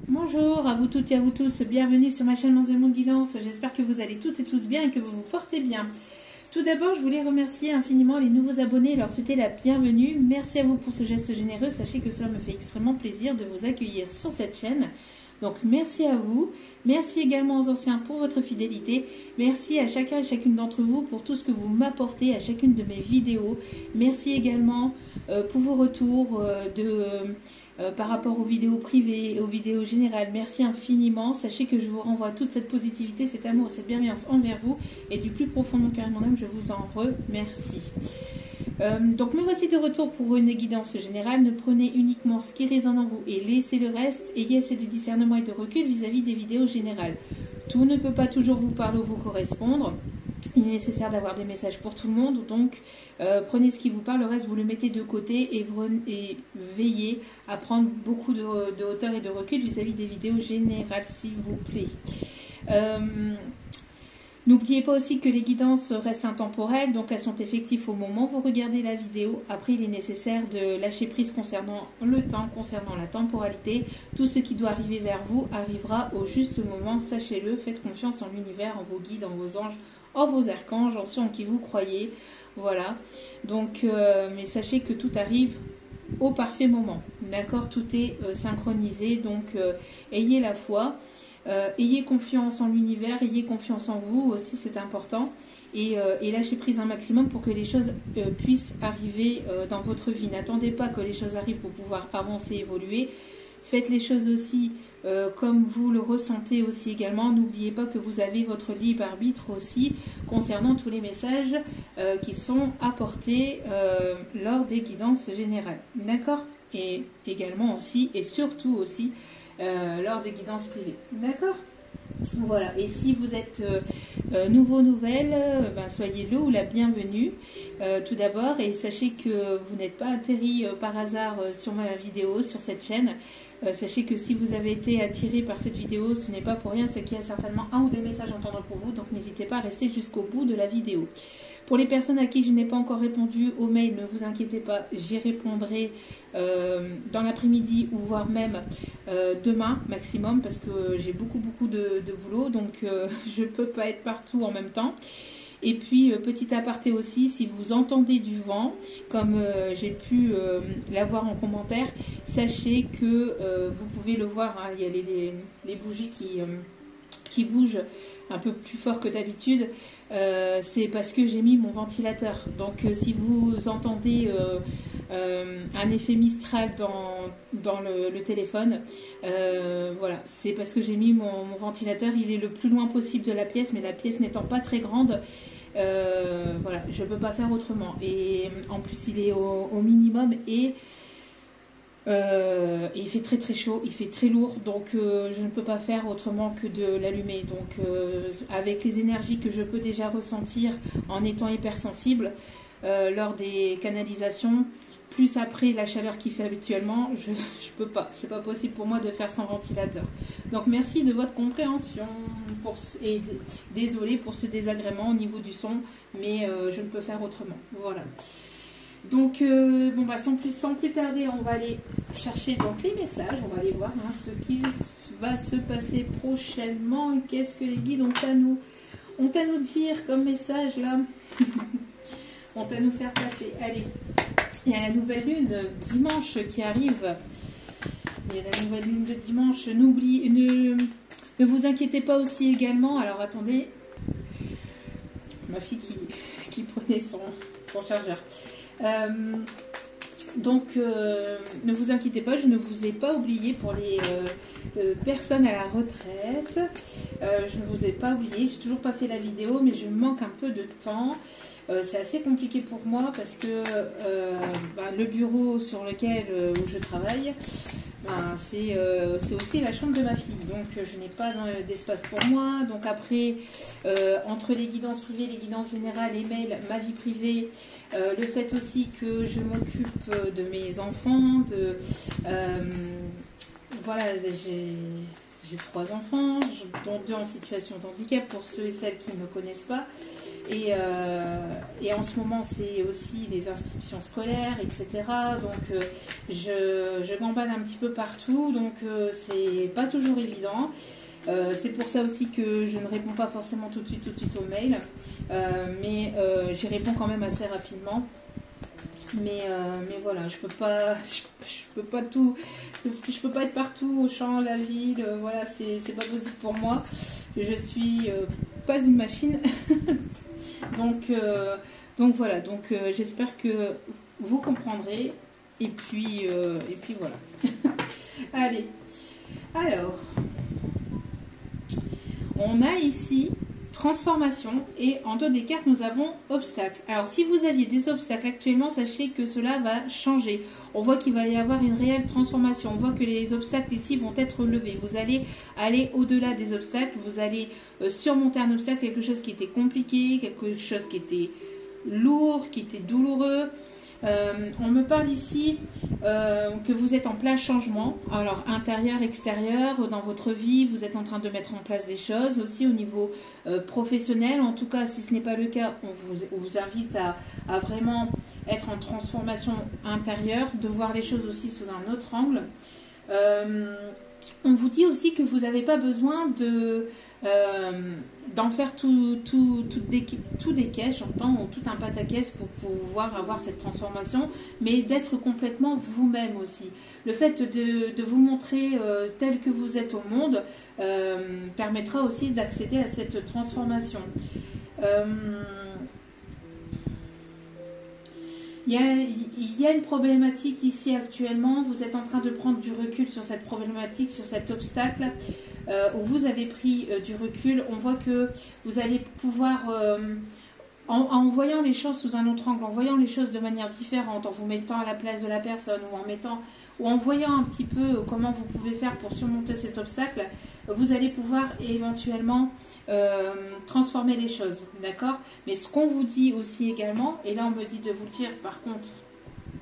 Bonjour à vous toutes et à vous tous, bienvenue sur ma chaîne Dans un monde guidance. J'espère que vous allez toutes et tous bien et que vous vous portez bien. Tout d'abord, je voulais remercier infiniment les nouveaux abonnés et leur souhaiter la bienvenue. Merci à vous pour ce geste généreux. Sachez que cela me fait extrêmement plaisir de vous accueillir sur cette chaîne. Donc merci à vous. Merci également aux anciens pour votre fidélité. Merci à chacun et chacune d'entre vous pour tout ce que vous m'apportez à chacune de mes vidéos. Merci également pour vos retours par rapport aux vidéos privées, aux vidéos générales. Merci infiniment. Sachez que je vous renvoie toute cette positivité, cet amour, cette bienveillance envers vous. Et du plus profond de mon cœur et de mon âme, je vous en remercie. Donc me voici de retour pour une guidance générale. Ne prenez uniquement ce qui résonne en vous et laissez le reste. Ayez assez de discernement et de recul vis-à-vis des vidéos générales. Tout ne peut pas toujours vous parler ou vous correspondre. Il est nécessaire d'avoir des messages pour tout le monde, donc prenez ce qui vous parle, le reste vous le mettez de côté et veillez à prendre beaucoup de hauteur et de recul vis-à-vis des vidéos générales, s'il vous plaît. N'oubliez pas aussi que les guidances restent intemporelles, donc elles sont effectives au moment où vous regardez la vidéo. Après, il est nécessaire de lâcher prise concernant le temps, concernant la temporalité. Tout ce qui doit arriver vers vous arrivera au juste moment, sachez-le. Faites confiance en l'univers, en vos guides, en vos anges, en vos archanges, en ceux en qui vous croyez. Voilà. Donc, mais sachez que tout arrive au parfait moment. D'accord? Tout est synchronisé, donc ayez la foi. Ayez confiance en l'univers, ayez confiance en vous aussi, c'est important. Et lâchez prise un maximum pour que les choses puissent arriver dans votre vie. N'attendez pas que les choses arrivent pour pouvoir avancer, évoluer. Faites les choses aussi comme vous le ressentez aussi également. N'oubliez pas que vous avez votre libre arbitre aussi concernant tous les messages qui sont apportés lors des guidances générales. D'accord? Et également aussi, et surtout aussi, lors des guidances privées. D'accord? Voilà. Et si vous êtes nouvelle, soyez le ou la bienvenue tout d'abord. Et sachez que vous n'êtes pas atterri par hasard sur ma vidéo, sur cette chaîne. Sachez que si vous avez été attiré par cette vidéo, ce n'est pas pour rien, c'est qu'il y a certainement un ou des messages à entendre pour vous. Donc n'hésitez pas à rester jusqu'au bout de la vidéo. Pour les personnes à qui je n'ai pas encore répondu au mail, ne vous inquiétez pas, j'y répondrai dans l'après-midi ou voire même demain maximum parce que j'ai beaucoup de boulot, donc je ne peux pas être partout en même temps. Et puis, petit aparté aussi, si vous entendez du vent, comme j'ai pu l'avoir en commentaire, sachez que vous pouvez le voir, hein, il y a les bougies qui bougent un peu plus fort que d'habitude. C'est parce que j'ai mis mon ventilateur. Donc si vous entendez un effet Mistral dans le téléphone, voilà, c'est parce que j'ai mis mon ventilateur. Il est le plus loin possible de la pièce, mais la pièce n'étant pas très grande, voilà, je ne peux pas faire autrement. Et en plus il est au minimum et il fait très chaud, il fait très lourd, donc je ne peux pas faire autrement que de l'allumer. Donc avec les énergies que je peux déjà ressentir en étant hypersensible lors des canalisations, plus après la chaleur qu'il fait habituellement, je peux pas, c'est pas possible pour moi de faire sans ventilateur. Donc merci de votre compréhension et désolé pour ce désagrément au niveau du son, mais je ne peux faire autrement. Voilà. Donc, sans plus tarder, on va aller chercher donc les messages. On va aller voir ce qui va se passer prochainement. Qu'est-ce que les guides ont à nous dire comme message là? Ont à nous faire passer. Allez, il y a la nouvelle lune dimanche qui arrive. Il y a la nouvelle lune de dimanche. Ne vous inquiétez pas aussi également. Alors, attendez. Ma fille qui prenait son chargeur. Ne vous inquiétez pas, je ne vous ai pas oublié pour les personnes à la retraite. Je ne vous ai pas oublié, j'ai toujours pas fait la vidéo, mais je manque un peu de temps. C'est assez compliqué pour moi parce que le bureau sur lequel où je travaille, c'est aussi la chambre de ma fille, donc je n'ai pas d'espace pour moi. Donc après, entre les guidances privées, les guidances générales, les mails, ma vie privée, le fait aussi que je m'occupe de mes enfants, voilà, j'ai 3 enfants, dont 2 en situation de handicap pour ceux et celles qui ne me connaissent pas. Et en ce moment, c'est aussi les inscriptions scolaires, etc. Donc, je gambade un petit peu partout, donc c'est pas toujours évident. C'est pour ça aussi que je ne réponds pas forcément tout de suite aux mails, mais j'y réponds quand même assez rapidement. Mais voilà, je peux pas tout, je peux pas être partout, au champ, la ville, voilà, c'est pas possible pour moi. Je suis pas une machine. donc voilà, j'espère que vous comprendrez. Et puis voilà. Allez, alors, on a ici transformation et en dos des cartes nous avons obstacle. Alors si vous aviez des obstacles actuellement, sachez que cela va changer. On voit qu'il va y avoir une réelle transformation. On voit que les obstacles ici vont être levés. Vous allez aller au-delà des obstacles. Vous allez surmonter un obstacle, quelque chose qui était compliqué, quelque chose qui était lourd, qui était douloureux. On me parle ici que vous êtes en plein changement, alors intérieur, extérieur, dans votre vie, vous êtes en train de mettre en place des choses, aussi au niveau professionnel. En tout cas, si ce n'est pas le cas, on vous invite à vraiment être en transformation intérieure, de voir les choses aussi sous un autre angle. On vous dit aussi que vous n'avez pas besoin d'en faire tout des caisses, j'entends, ou tout un pataquès pour pouvoir avoir cette transformation, mais d'être complètement vous-même aussi. Le fait de vous montrer tel que vous êtes au monde permettra aussi d'accéder à cette transformation. Il y a une problématique ici actuellement, vous êtes en train de prendre du recul sur cette problématique, sur cet obstacle, où vous avez pris du recul. On voit que vous allez pouvoir, en voyant les choses sous un autre angle, en voyant les choses de manière différente, en vous mettant à la place de la personne, ou en voyant un petit peu comment vous pouvez faire pour surmonter cet obstacle, vous allez pouvoir éventuellement transformer les choses, d'accord? Mais ce qu'on vous dit aussi également, et là on me dit de vous le dire, par contre,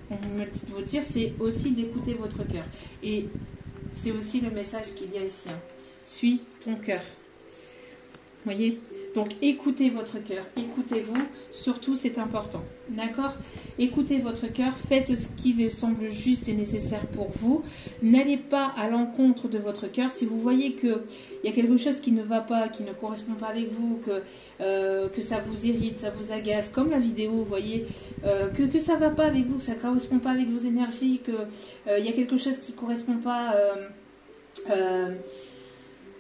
on me dit de vous le dire, c'est aussi d'écouter votre cœur. Et c'est aussi le message qu'il y a ici. Hein. Suis ton cœur. Vous voyez? Donc écoutez votre cœur, écoutez-vous, surtout c'est important, d'accord? Écoutez votre cœur, faites ce qui semble juste et nécessaire pour vous. N'allez pas à l'encontre de votre cœur. Si vous voyez qu'il y a quelque chose qui ne va pas, qui ne correspond pas avec vous, que ça vous irrite, ça vous agace, comme la vidéo, vous voyez, que ça ne va pas avec vous, que ça ne correspond pas avec vos énergies, qu'il y a quelque chose qui ne correspond pas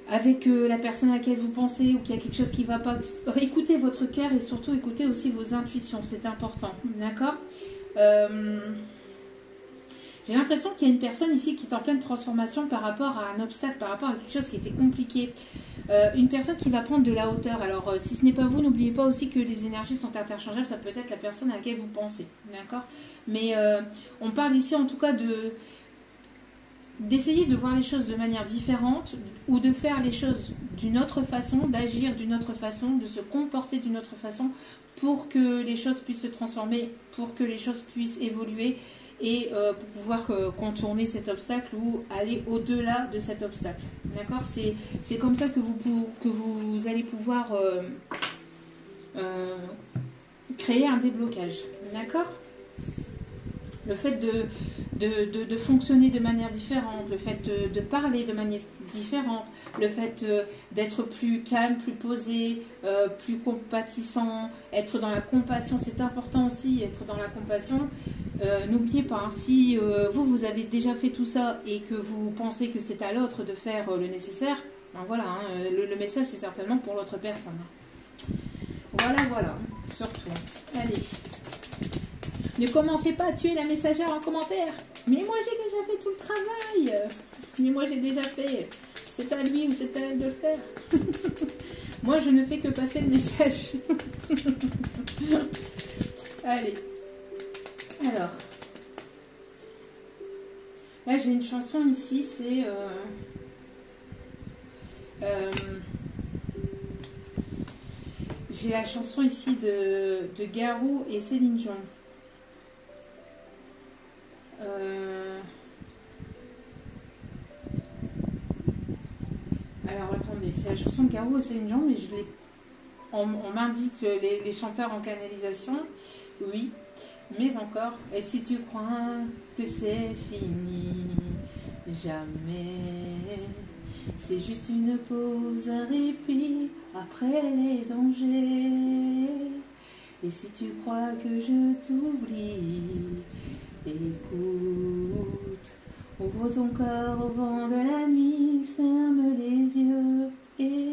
avec la personne à laquelle vous pensez, ou qu'il y a quelque chose qui ne va pas, écoutez votre cœur et surtout écoutez aussi vos intuitions, c'est important, d'accord? J'ai l'impression qu'il y a une personne ici qui est en pleine transformation par rapport à un obstacle, par rapport à quelque chose qui était compliqué. Une personne qui va prendre de la hauteur. Alors, si ce n'est pas vous, n'oubliez pas aussi que les énergies sont interchangeables, ça peut être la personne à laquelle vous pensez, d'accord? Mais on parle ici en tout cas d'essayer de voir les choses de manière différente, ou de faire les choses d'une autre façon, d'agir d'une autre façon, de se comporter d'une autre façon, pour que les choses puissent se transformer, pour que les choses puissent évoluer, et pour pouvoir contourner cet obstacle ou aller au-delà de cet obstacle. D'accord? C'est comme ça que vous allez pouvoir créer un déblocage. D'accord? Le fait de fonctionner de manière différente, le fait de parler de manière différente, le fait d'être plus calme, plus posé, plus compatissant, être dans la compassion, c'est important aussi, être dans la compassion. N'oubliez pas, hein, si vous avez déjà fait tout ça et que vous pensez que c'est à l'autre de faire le nécessaire, ben voilà, hein, le message c'est certainement pour l'autre personne. Voilà, surtout. Allez. Ne commencez pas à tuer la messagère en commentaire. Mais moi j'ai déjà fait tout le travail. Mais moi j'ai déjà fait. C'est à lui ou c'est à elle de le faire. Moi je ne fais que passer le message. Allez. Alors. Là j'ai une chanson ici, c'est... j'ai la chanson ici de Garou et Céline Dion. Alors attendez, c'est la chanson de Garou et Céline Dion, mais je l'ai on m'indique les chanteurs en canalisation, oui, mais encore, et si tu crois que c'est fini, jamais, c'est juste une pause, un répit après les dangers. Et si tu crois que je t'oublie, écoute, ouvre ton corps au vent de la nuit, ferme les yeux et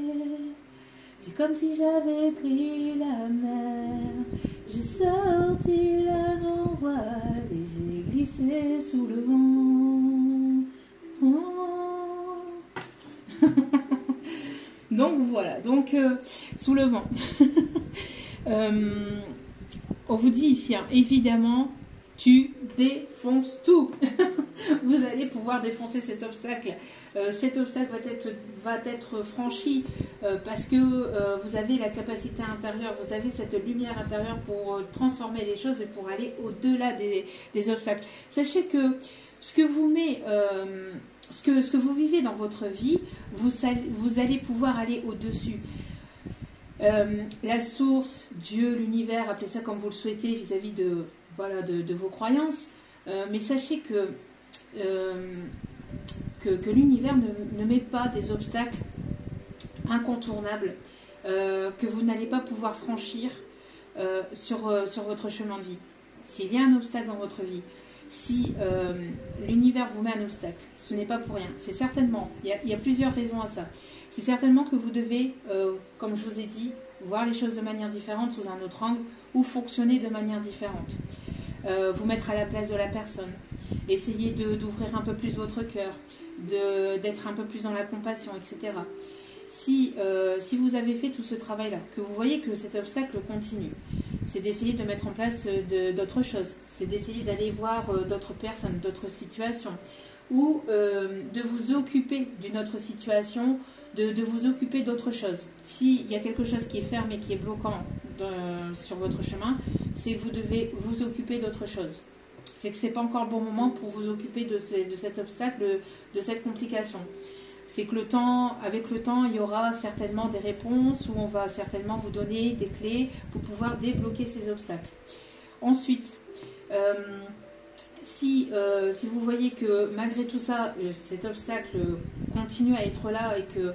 fais comme si j'avais pris la mer. J'ai sorti la grand voile et j'ai glissé sous le vent. Oh. Donc voilà, donc sous le vent. On vous dit ici, hein, évidemment, tu défonces tout. Vous allez pouvoir défoncer cet obstacle. Cet obstacle va être franchi parce que vous avez la capacité intérieure, vous avez cette lumière intérieure pour transformer les choses et pour aller au-delà des obstacles. Sachez que ce que vous vivez dans votre vie, vous allez pouvoir aller au-dessus. La source, Dieu, l'univers, appelez ça comme vous le souhaitez vis-à-vis de vos croyances, mais sachez que l'univers ne met pas des obstacles incontournables que vous n'allez pas pouvoir franchir sur votre chemin de vie. S'il y a un obstacle dans votre vie, si l'univers vous met un obstacle, ce n'est pas pour rien. C'est certainement, il y a plusieurs raisons à ça. C'est certainement que vous devez, comme je vous ai dit, voir les choses de manière différente, sous un autre angle, ou fonctionner de manière différente. Vous mettre à la place de la personne. Essayez d'ouvrir un peu plus votre cœur, d'être un peu plus dans la compassion, etc. Si vous avez fait tout ce travail-là, que vous voyez que cet obstacle continue, c'est d'essayer de mettre en place d'autres choses. C'est d'essayer d'aller voir d'autres personnes, d'autres situations, ou de vous occuper d'une autre situation, de vous occuper d'autre chose. S'il y a quelque chose qui est fermé, qui est bloquant sur votre chemin, c'est que vous devez vous occuper d'autre chose. C'est que ce n'est pas encore le bon moment pour vous occuper de cet obstacle, de cette complication. C'est que avec le temps, il y aura certainement des réponses où on va certainement vous donner des clés pour pouvoir débloquer ces obstacles. Ensuite, si vous voyez que malgré tout ça, cet obstacle continue à être là et que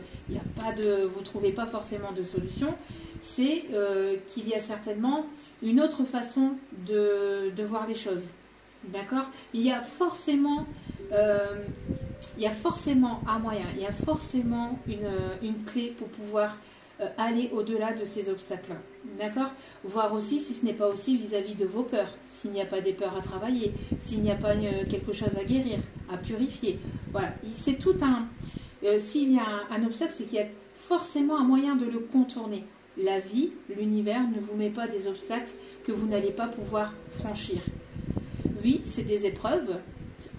vous ne trouvez pas forcément de solution, c'est qu'il y a certainement une autre façon de voir les choses. D'accord ? Il y a forcément un moyen, il y a forcément une clé pour pouvoir aller au-delà de ces obstacles-là. D'accord ? Voir aussi si ce n'est pas aussi vis-à-vis de vos peurs, s'il n'y a pas des peurs à travailler, s'il n'y a pas quelque chose à guérir, à purifier. Voilà, c'est tout un... s'il y a un obstacle, c'est qu'il y a forcément un moyen de le contourner. La vie, l'univers ne vous met pas des obstacles que vous n'allez pas pouvoir franchir. Oui, c'est des épreuves,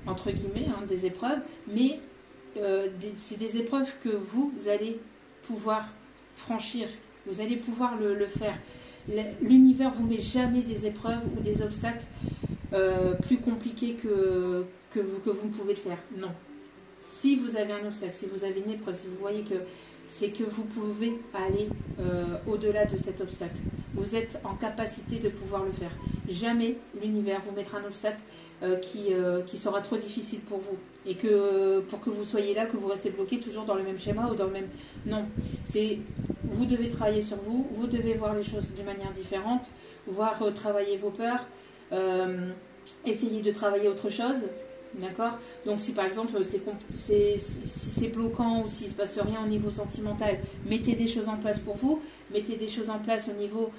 entre guillemets, hein, des épreuves, mais c'est des épreuves que vous allez pouvoir franchir, vous allez pouvoir le faire. L'univers ne vous met jamais des épreuves ou des obstacles plus compliqués que vous ne pouvez le faire. Non. Si vous avez un obstacle, si vous avez une épreuve, si vous voyez que c'est que vous pouvez aller au-delà de cet obstacle. Vous êtes en capacité de pouvoir le faire. Jamais l'univers vous mettra un obstacle qui sera trop difficile pour vous. Et que pour que vous soyez là, que vous restez bloqué toujours dans le même schéma ou dans le même... Non, vous devez travailler sur vous, vous devez voir les choses d'une manière différente, voir travailler vos peurs, essayer de travailler autre chose. D'accord ? Donc si par exemple si c'est bloquant ou s'il ne se passe rien au niveau sentimental, mettez des choses en place pour vous, mettez des choses en place au niveau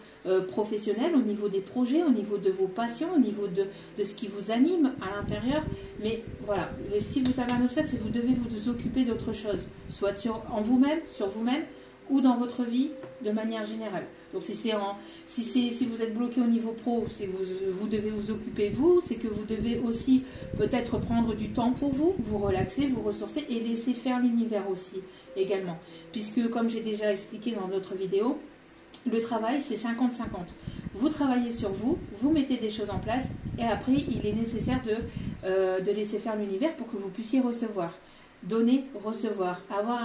professionnel, au niveau des projets, au niveau de vos passions, au niveau de ce qui vous anime à l'intérieur. Mais voilà, si vous avez un obstacle, c'est que vous devez vous occuper d'autre chose, soit sur vous-même ou dans votre vie de manière générale. Donc si vous êtes bloqué au niveau pro, c'est que vous devez vous occuper de vous, c'est que vous devez aussi peut-être prendre du temps pour vous relaxer, vous ressourcer et laisser faire l'univers aussi également. Puisque comme j'ai déjà expliqué dans d'autres vidéos, le travail c'est 50-50. Vous travaillez sur vous, vous mettez des choses en place et après il est nécessaire de laisser faire l'univers pour que vous puissiez recevoir. Donner, recevoir, avoir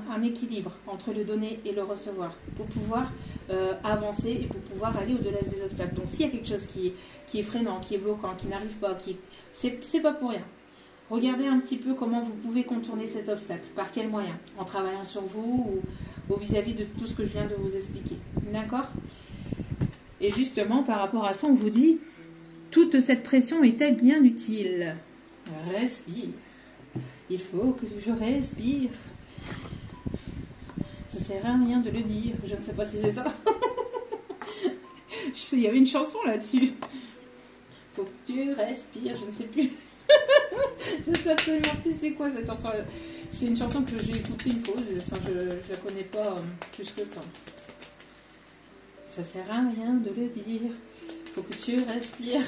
un équilibre entre le donner et le recevoir pour pouvoir avancer et pour pouvoir aller au-delà des obstacles. Donc s'il y a quelque chose qui est freinant, qui est bloquant, qui n'arrive pas, c'est pas pour rien. Regardez un petit peu comment vous pouvez contourner cet obstacle, par quels moyens, en travaillant sur vous ou vis-à-vis de tout ce que je viens de vous expliquer. D'accord? Et justement, par rapport à ça, on vous dit, toute cette pression est-elle bien utile? Respire. Il faut que je respire. Ça sert à rien de le dire. Je ne sais pas si c'est ça. Je sais, il y avait une chanson là-dessus. Faut que tu respires. Je ne sais plus. Je ne sais absolument plus c'est quoi cette chanson. C'est une chanson que j'ai écoutée une fois. Je ne la connais pas plus que ça. Ça sert à rien de le dire. Faut que tu respires.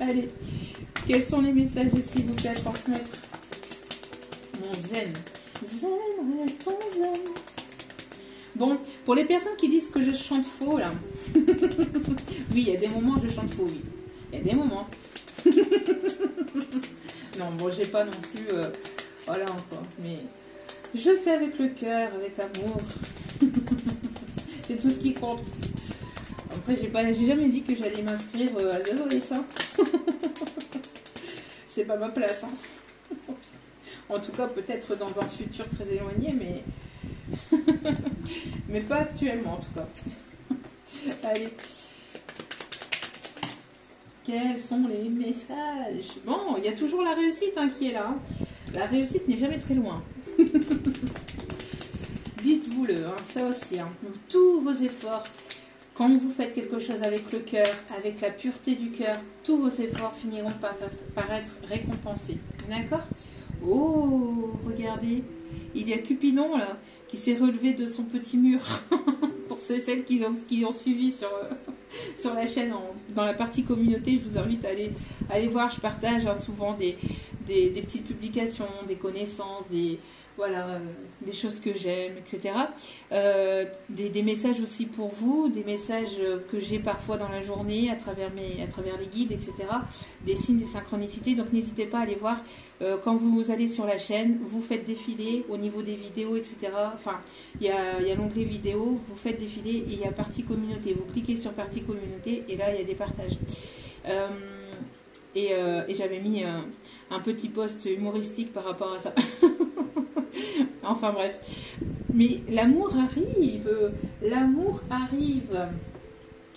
Allez. Quels sont les messages, s'il vous plaît, à transmettre? Mon zen. Zen, restons zen. Bon, pour les personnes qui disent que je chante faux, là. Oui, il y a des moments où je chante faux, oui. Il y a des moments. Non, bon, j'ai pas non plus... voilà, encore. Mais je fais avec le cœur, avec amour. C'est tout ce qui compte. Après, j'ai jamais dit que j'allais m'inscrire à The Voice, hein. C'est pas ma place, hein. En tout cas, peut-être dans un futur très éloigné, mais mais pas actuellement, en tout cas. Allez. Quels sont les messages? Bon, il y a toujours la réussite, hein, qui est là. Hein. La réussite n'est jamais très loin. Dites-vous-le, hein, ça aussi. Hein. Tous vos efforts, quand vous faites quelque chose avec le cœur, avec la pureté du cœur, tous vos efforts finiront par être récompensés. D'accord? Oh, regardez, il y a Cupidon là, qui s'est relevé de son petit mur. Pour ceux et celles qui ont suivi sur la chaîne, dans la partie communauté, je vous invite à aller voir. Je partage hein, souvent des petites publications, des connaissances, voilà, des choses que j'aime, etc. Des messages aussi pour vous, des messages que j'ai parfois dans la journée à travers les guides, etc. Des signes, des synchronicités. Donc n'hésitez pas à aller voir quand vous allez sur la chaîne, vous faites défiler au niveau des vidéos, etc. Enfin, il y a l'onglet vidéo, vous faites défiler et il y a partie communauté. Vous cliquez sur partie communauté et là il y a des partages. Et j'avais mis un petit post humoristique par rapport à ça. Enfin bref. Mais l'amour arrive. L'amour arrive.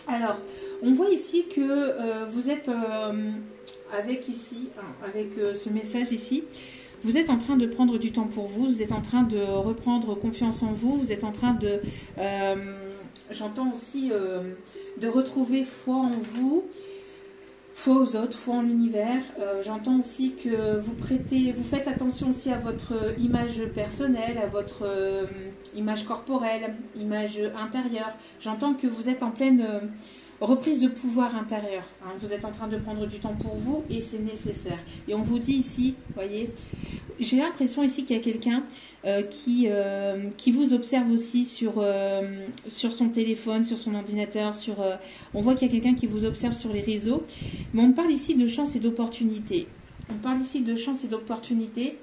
Alors, on voit ici que vous êtes avec ce message ici. Vous êtes en train de prendre du temps pour vous. Vous êtes en train de reprendre confiance en vous. Vous êtes en train de... j'entends aussi de retrouver foi en vous. Foi aux autres, foi en l'univers. J'entends aussi que vous faites attention aussi à votre image personnelle, à votre image corporelle, image intérieure. J'entends que vous êtes en pleine reprise de pouvoir intérieur. Hein. Vous êtes en train de prendre du temps pour vous et c'est nécessaire. Et on vous dit ici, voyez, j'ai l'impression ici qu'il y a quelqu'un qui vous observe aussi sur son téléphone, sur son ordinateur, on voit qu'il y a quelqu'un qui vous observe sur les réseaux. Mais on parle ici de chance et d'opportunité. On parle ici de chance et d'opportunité.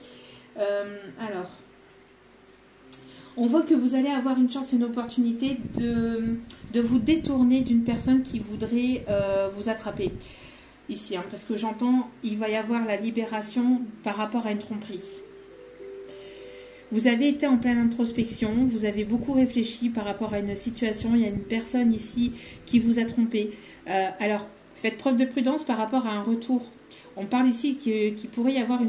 Alors, on voit que vous allez avoir une chance et une opportunité de vous détourner d'une personne qui voudrait vous attraper. Ici, hein, parce que j'entends, il va y avoir la libération par rapport à une tromperie. Vous avez été en pleine introspection, vous avez beaucoup réfléchi par rapport à une situation. Il y a une personne ici qui vous a trompé. Alors, faites preuve de prudence par rapport à un retour. On parle ici qu'il pourrait y avoir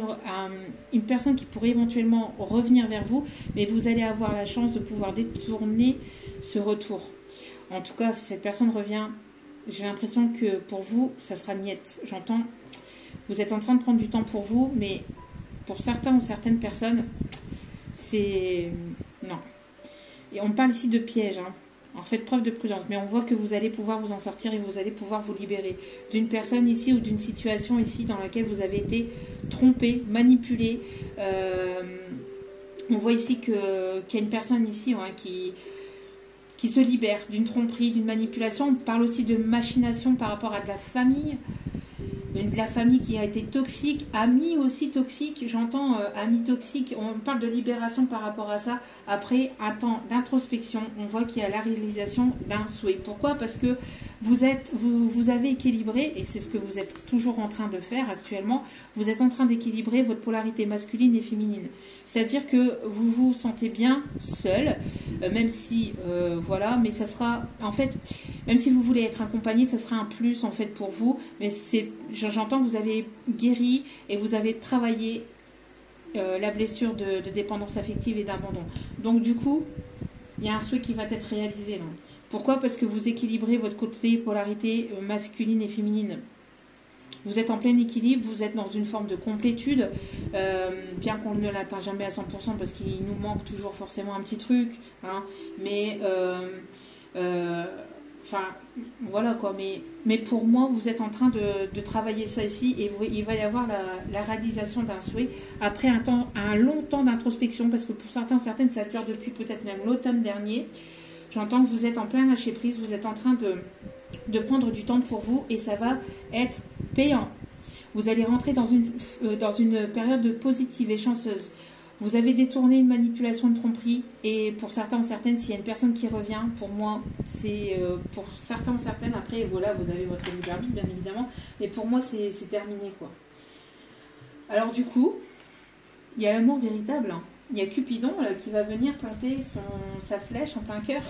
une personne qui pourrait éventuellement revenir vers vous, mais vous allez avoir la chance de pouvoir détourner ce retour. En tout cas, si cette personne revient, j'ai l'impression que pour vous, ça sera niette. J'entends, vous êtes en train de prendre du temps pour vous, mais pour certains ou certaines personnes, c'est... non. Et on parle ici de piège, hein. Alors faites preuve de prudence, mais on voit que vous allez pouvoir vous en sortir et vous allez pouvoir vous libérer d'une personne ici ou d'une situation ici dans laquelle vous avez été trompé, manipulé. On voit ici qu'il y a une personne ici hein, qui se libère d'une tromperie, d'une manipulation. On parle aussi de machination par rapport à de la famille. de la famille qui a été toxique, amis aussi toxiques, j'entends amis toxiques, on parle de libération par rapport à ça. Après un temps d'introspection, on voit qu'il y a la réalisation d'un souhait. Pourquoi? Parce que vous avez équilibré, et c'est ce que vous êtes toujours en train de faire actuellement, vous êtes en train d'équilibrer votre polarité masculine et féminine. C'est-à-dire que vous vous sentez bien seul, même si, voilà, mais ça sera, en fait, même si vous voulez être accompagné, ça sera un plus, en fait, pour vous. Mais j'entends que vous avez guéri et vous avez travaillé la blessure de dépendance affective et d'abandon. Donc, du coup, il y a un souhait qui va être réalisé, là. Pourquoi? Parce que vous équilibrez votre côté polarité masculine et féminine. Vous êtes en plein équilibre, vous êtes dans une forme de complétude, bien qu'on ne l'atteint jamais à 100% parce qu'il nous manque toujours forcément un petit truc, hein, mais enfin voilà quoi, mais pour moi vous êtes en train de travailler ça ici et il va y avoir la réalisation d'un souhait après un long temps d'introspection, parce que pour certaines ça dure depuis peut-être même l'automne dernier. J'entends que vous êtes en plein lâcher prise, vous êtes en train de prendre du temps pour vous et ça va être payant. Vous allez rentrer dans une période positive et chanceuse. Vous avez détourné une manipulation de tromperie et pour certains ou certaines, s'il y a une personne qui revient, pour moi, c'est pour certains ou certaines, après voilà, vous avez votre libre arbitre bien évidemment, mais pour moi c'est terminé quoi. Alors du coup, il y a l'amour véritable, hein. Il y a Cupidon là, qui va venir planter sa flèche en plein cœur,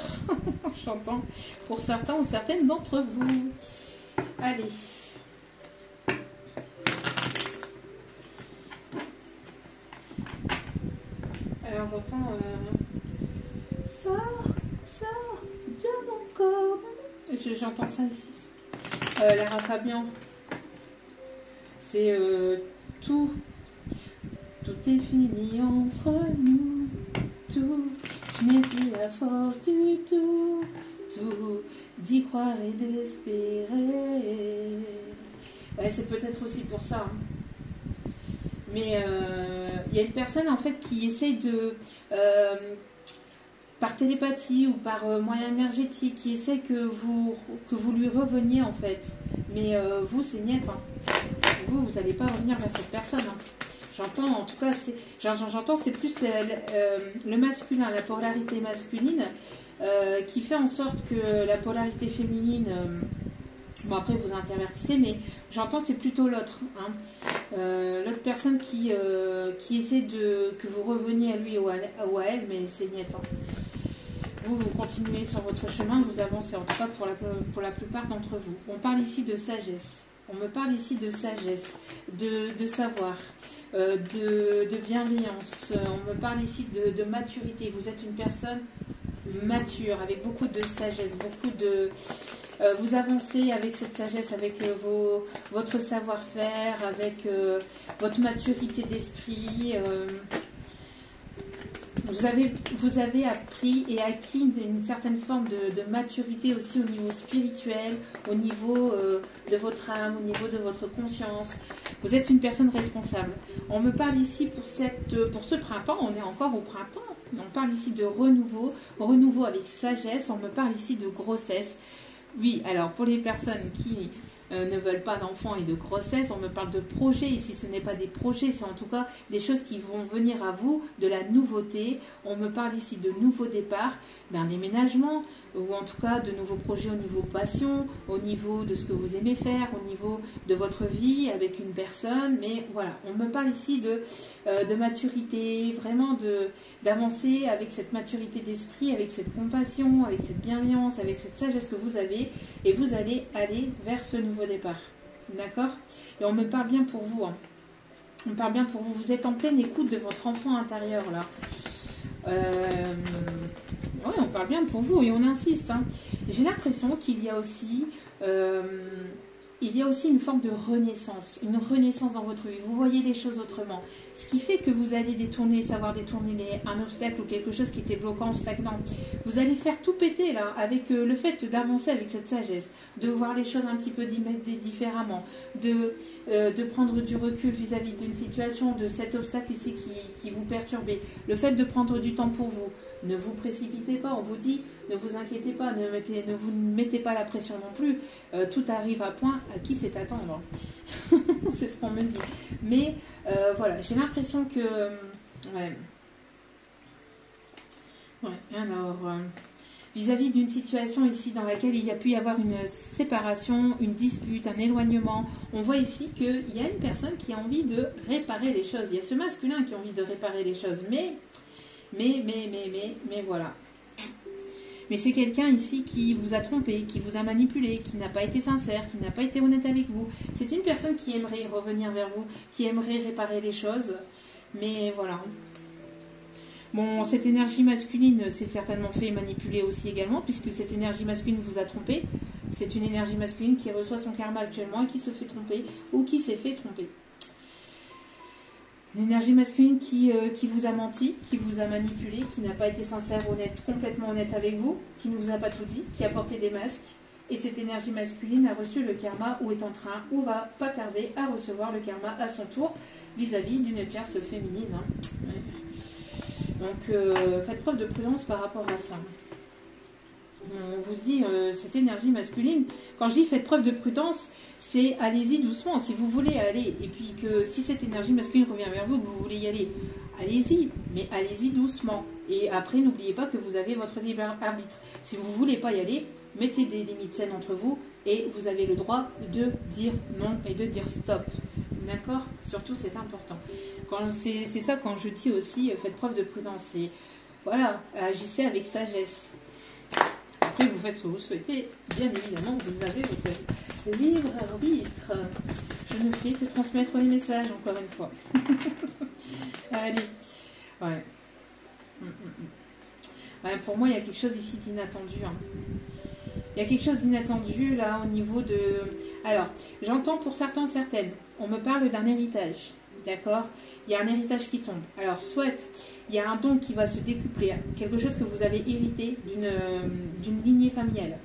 j'entends, pour certains ou certaines d'entre vous. Allez. Alors j'entends sors de mon corps. J'entends ça ici. Lara Fabian. C'est tout est fini entre nous. Tout n'est plus la force du tout. Tout d'y croire et d'espérer. Ouais, c'est peut-être aussi pour ça. Hein. Mais il y a une personne en fait qui essaye de, par télépathie ou par moyen énergétique, qui essaie que vous lui reveniez en fait. Mais vous, c'est niet. Hein. Vous n'allez pas revenir vers cette personne. Hein. J'entends, en tout cas, j'entends c'est plus le masculin, la polarité masculine, qui fait en sorte que la polarité féminine, bon après vous intervertissez, mais j'entends c'est plutôt l'autre. Hein. L'autre personne qui essaie que vous reveniez à lui ou à elle, mais c'est niet. Hein. Vous continuez sur votre chemin, vous avancez, en tout cas pour la plupart d'entre vous. On parle ici de sagesse. On me parle ici de sagesse, de savoir, de bienveillance. On me parle ici de maturité. Vous êtes une personne mature, avec beaucoup de sagesse, beaucoup de... vous avancez avec cette sagesse, avec votre savoir-faire, avec votre maturité d'esprit. Vous avez appris et acquis une certaine forme de maturité aussi au niveau spirituel, au niveau de votre âme, au niveau de votre conscience. Vous êtes une personne responsable. On me parle ici pour ce printemps, on est encore au printemps. On parle ici de renouveau avec sagesse. On me parle ici de grossesse. Oui, alors pour les personnes qui ne veulent pas d'enfants et de grossesse, on me parle de projets ici. Ce n'est pas des projets, c'est en tout cas des choses qui vont venir à vous, de la nouveauté. On me parle ici de nouveaux départs, d'un déménagement, ou en tout cas de nouveaux projets au niveau passion, au niveau de ce que vous aimez faire, au niveau de votre vie avec une personne. Mais voilà, on me parle ici de maturité, vraiment d'avancer avec cette maturité d'esprit, avec cette compassion, avec cette bienveillance, avec cette sagesse que vous avez, et vous allez aller vers ce nouveau départ. D'accord? Et on me parle bien pour vous. Hein. On parle bien pour vous. Vous êtes en pleine écoute de votre enfant intérieur, là. Oui, on parle bien pour vous et on insiste. Hein. J'ai l'impression qu'il y a aussi... une forme de renaissance, une renaissance dans votre vie. Vous voyez les choses autrement. Ce qui fait que vous allez savoir détourner un obstacle ou quelque chose qui était bloquant, stagnant. Vous allez faire tout péter là, avec le fait d'avancer avec cette sagesse, de voir les choses un petit peu différemment, de prendre du recul vis-à-vis d'une situation, de cet obstacle ici qui vous perturbait. Le fait de prendre du temps pour vous. Ne vous précipitez pas, on vous dit, ne vous inquiétez pas, ne vous mettez pas la pression non plus. Tout arrive à point à qui c'est attendre. C'est ce qu'on me dit. Mais voilà, j'ai l'impression que... ouais. Alors, vis-à-vis d'une situation ici dans laquelle il y a pu y avoir une séparation, une dispute, un éloignement, on voit ici qu'il y a une personne qui a envie de réparer les choses. Il y a ce masculin qui a envie de réparer les choses. Mais voilà. Mais c'est quelqu'un ici qui vous a trompé, qui vous a manipulé, qui n'a pas été sincère, qui n'a pas été honnête avec vous. C'est une personne qui aimerait revenir vers vous, qui aimerait réparer les choses. Mais voilà. Bon, cette énergie masculine s'est certainement fait manipuler aussi également, puisque cette énergie masculine vous a trompé. C'est une énergie masculine qui reçoit son karma actuellement et qui se fait tromper ou qui s'est fait tromper. Une énergie masculine qui vous a menti, qui vous a manipulé, qui n'a pas été sincère, honnête, complètement honnête avec vous, qui ne vous a pas tout dit, qui a porté des masques. Et cette énergie masculine a reçu le karma ou est en train ou va pas tarder à recevoir le karma à son tour vis-à-vis d'une tierce féminine. Hein. Donc faites preuve de prudence par rapport à ça. On vous dit, cette énergie masculine, quand je dis faites preuve de prudence, c'est allez-y doucement. Si vous voulez aller, et puis que si cette énergie masculine revient vers vous, que vous voulez y aller, allez-y, mais allez-y doucement. Et après, n'oubliez pas que vous avez votre libre arbitre. Si vous ne voulez pas y aller, mettez des limites saines entre vous, et vous avez le droit de dire non et de dire stop. D'accord? Surtout, c'est important. C'est ça quand je dis aussi, faites preuve de prudence. Et voilà, agissez avec sagesse. Après, vous faites ce que vous souhaitez. Bien évidemment, vous avez votre libre arbitre. Je ne fais que transmettre les messages, encore une fois. Allez. Ouais. Ouais, pour moi, il y a quelque chose ici d'inattendu. Hein. Il y a quelque chose d'inattendu, là, au niveau de... Alors, j'entends pour certains, certaines. On me parle d'un héritage. D'accord? Il y a un héritage qui tombe. Alors, soit il y a un don qui va se décupler, quelque chose que vous avez hérité d'une lignée familiale.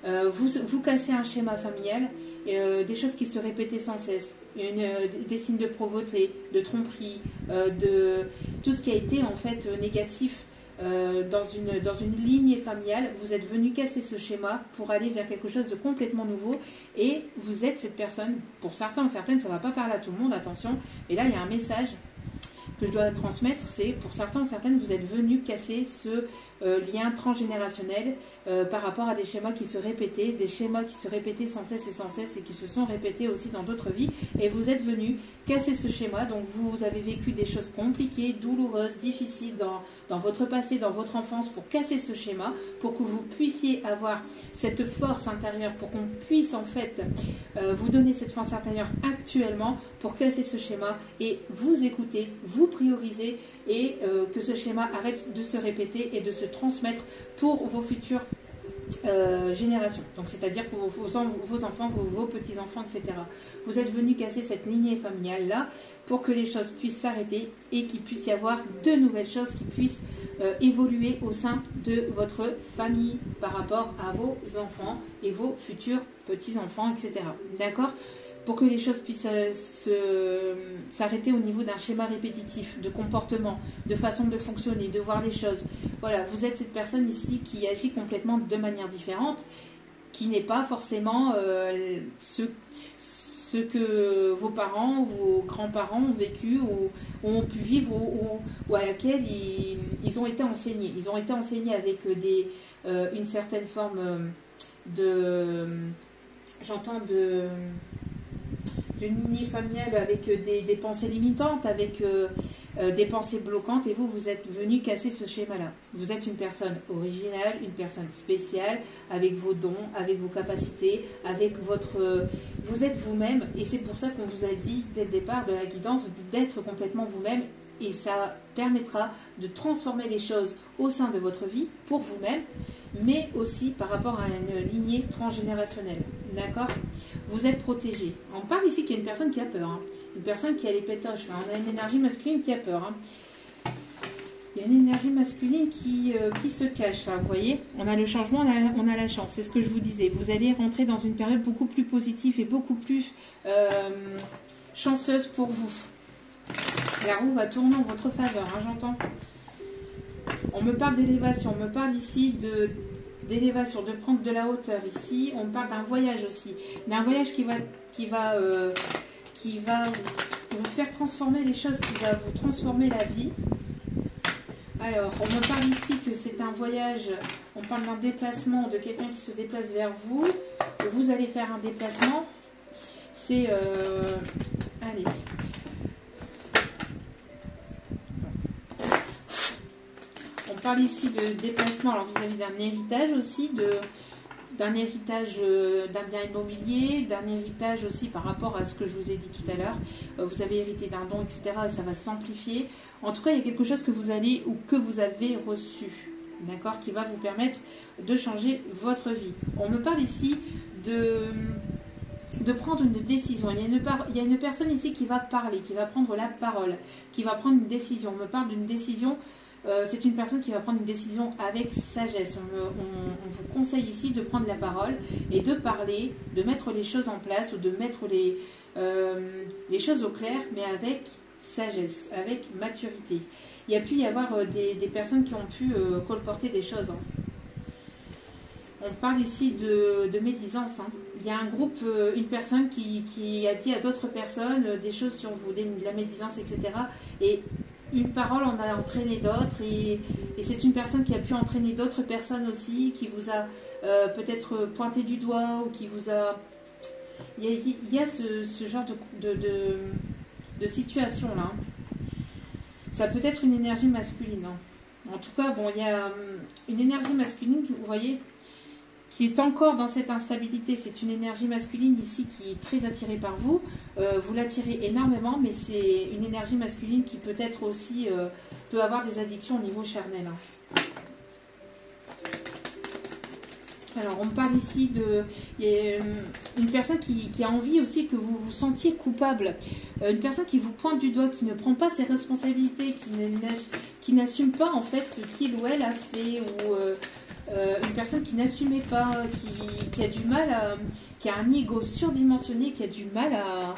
Vous cassez un schéma familial, des choses qui se répétaient sans cesse, des signes de pauvreté, de tromperie, de tout ce qui a été en fait négatif dans une lignée familiale. Vous êtes venu casser ce schéma pour aller vers quelque chose de complètement nouveau et vous êtes cette personne. Pour certains ou certaines, ça ne va pas parler à tout le monde, attention. Et là, il y a un message que je dois transmettre, c'est pour certains ou certaines, vous êtes venus casser ce lien transgénérationnel par rapport à des schémas qui se répétaient, des schémas qui se répétaient sans cesse et qui se sont répétés aussi dans d'autres vies. Et vous êtes venus casser ce schéma, donc vous avez vécu des choses compliquées, douloureuses, difficiles dans votre passé, dans votre enfance, pour casser ce schéma, pour que vous puissiez avoir cette force intérieure, pour qu'on puisse en fait vous donner cette force intérieure actuellement pour casser ce schéma et vous écouter, vous prioriser et que ce schéma arrête de se répéter et de se transmettre pour vos futures générations. Donc c'est-à-dire pour vos enfants, vos petits-enfants, etc. Vous êtes venus casser cette lignée familiale-là pour que les choses puissent s'arrêter et qu'il puisse y avoir de nouvelles choses qui puissent évoluer au sein de votre famille par rapport à vos enfants et vos futurs petits-enfants, etc. D'accord ? Pour que les choses puissent s'arrêter au niveau d'un schéma répétitif, de comportement, de façon de fonctionner, de voir les choses. Voilà, vous êtes cette personne ici qui agit complètement de manière différente, qui n'est pas forcément ce que vos parents ou vos grands-parents ont vécu ou ont pu vivre ou à laquelle ils ont été enseignés. Ils ont été enseignés avec une certaine forme d'une lignée familiale avec des pensées limitantes, avec des pensées bloquantes, et vous êtes venu casser ce schéma-là. Vous êtes une personne originale, une personne spéciale, avec vos dons, avec vos capacités, avec vous êtes vous-même, et c'est pour ça qu'on vous a dit dès le départ de la guidance d'être complètement vous-même, et ça permettra de transformer les choses au sein de votre vie, pour vous-même, mais aussi par rapport à une lignée transgénérationnelle. D'accord? Vous êtes protégé. On parle ici qu'il y a une personne qui a peur. Hein. Une personne qui a les pétoches. Là. On a une énergie masculine qui a peur. Hein. Il y a une énergie masculine qui se cache. Là, vous voyez? On a le changement, on a la chance. C'est ce que je vous disais. Vous allez rentrer dans une période beaucoup plus positive et beaucoup plus chanceuse pour vous. La roue va tourner en votre faveur. Hein, j'entends. On me parle d'élévation. On me parle ici d'élévation, de prendre de la hauteur. Ici, on parle d'un voyage aussi. D'un voyage qui va vous faire transformer les choses, qui va vous transformer la vie. Alors, on me parle ici que c'est un voyage, on parle d'un déplacement, de quelqu'un qui se déplace vers vous. Vous allez faire un déplacement. C'est... allez. On parle ici de déplacement, alors vis-à-vis d'un héritage aussi, d'un héritage d'un bien immobilier, d'un héritage aussi par rapport à ce que je vous ai dit tout à l'heure. Vous avez hérité d'un don, etc. Et ça va s'amplifier. En tout cas, il y a quelque chose que vous allez ou que vous avez reçu, d'accord, qui va vous permettre de changer votre vie. On me parle ici de prendre une décision. Il y a une personne ici qui va parler, qui va prendre la parole, qui va prendre une décision. On me parle d'une décision. C'est une personne qui va prendre une décision avec sagesse. On vous conseille ici de prendre la parole et de parler, de mettre les choses en place ou de mettre les choses au clair, mais avec sagesse, avec maturité. Il y a pu y avoir des personnes qui ont pu colporter des choses. Hein. On parle ici de médisance. Hein. Il y a un groupe, une personne qui a dit à d'autres personnes des choses sur vous, de la médisance, etc. Et une parole en a entraîné d'autres et c'est une personne qui a pu entraîner d'autres personnes aussi, qui vous a peut-être pointé du doigt ou qui vous a... Il y a ce genre de situation là. Ça peut être une énergie masculine. Hein. En tout cas, bon, il y a une énergie masculine, vous voyez, qui est encore dans cette instabilité. C'est une énergie masculine ici qui est très attirée par vous. Vous l'attirez énormément, mais c'est une énergie masculine qui peut-être aussi peut avoir des addictions au niveau charnel. Hein. Alors, on me parle ici une personne qui a envie aussi que vous vous sentiez coupable. Une personne qui vous pointe du doigt, qui ne prend pas ses responsabilités, qui n'assume pas en fait ce qu'il ou elle a fait, ou une personne qui n'assumait pas, qui a du mal à... qui a un ego surdimensionné, qui a du mal à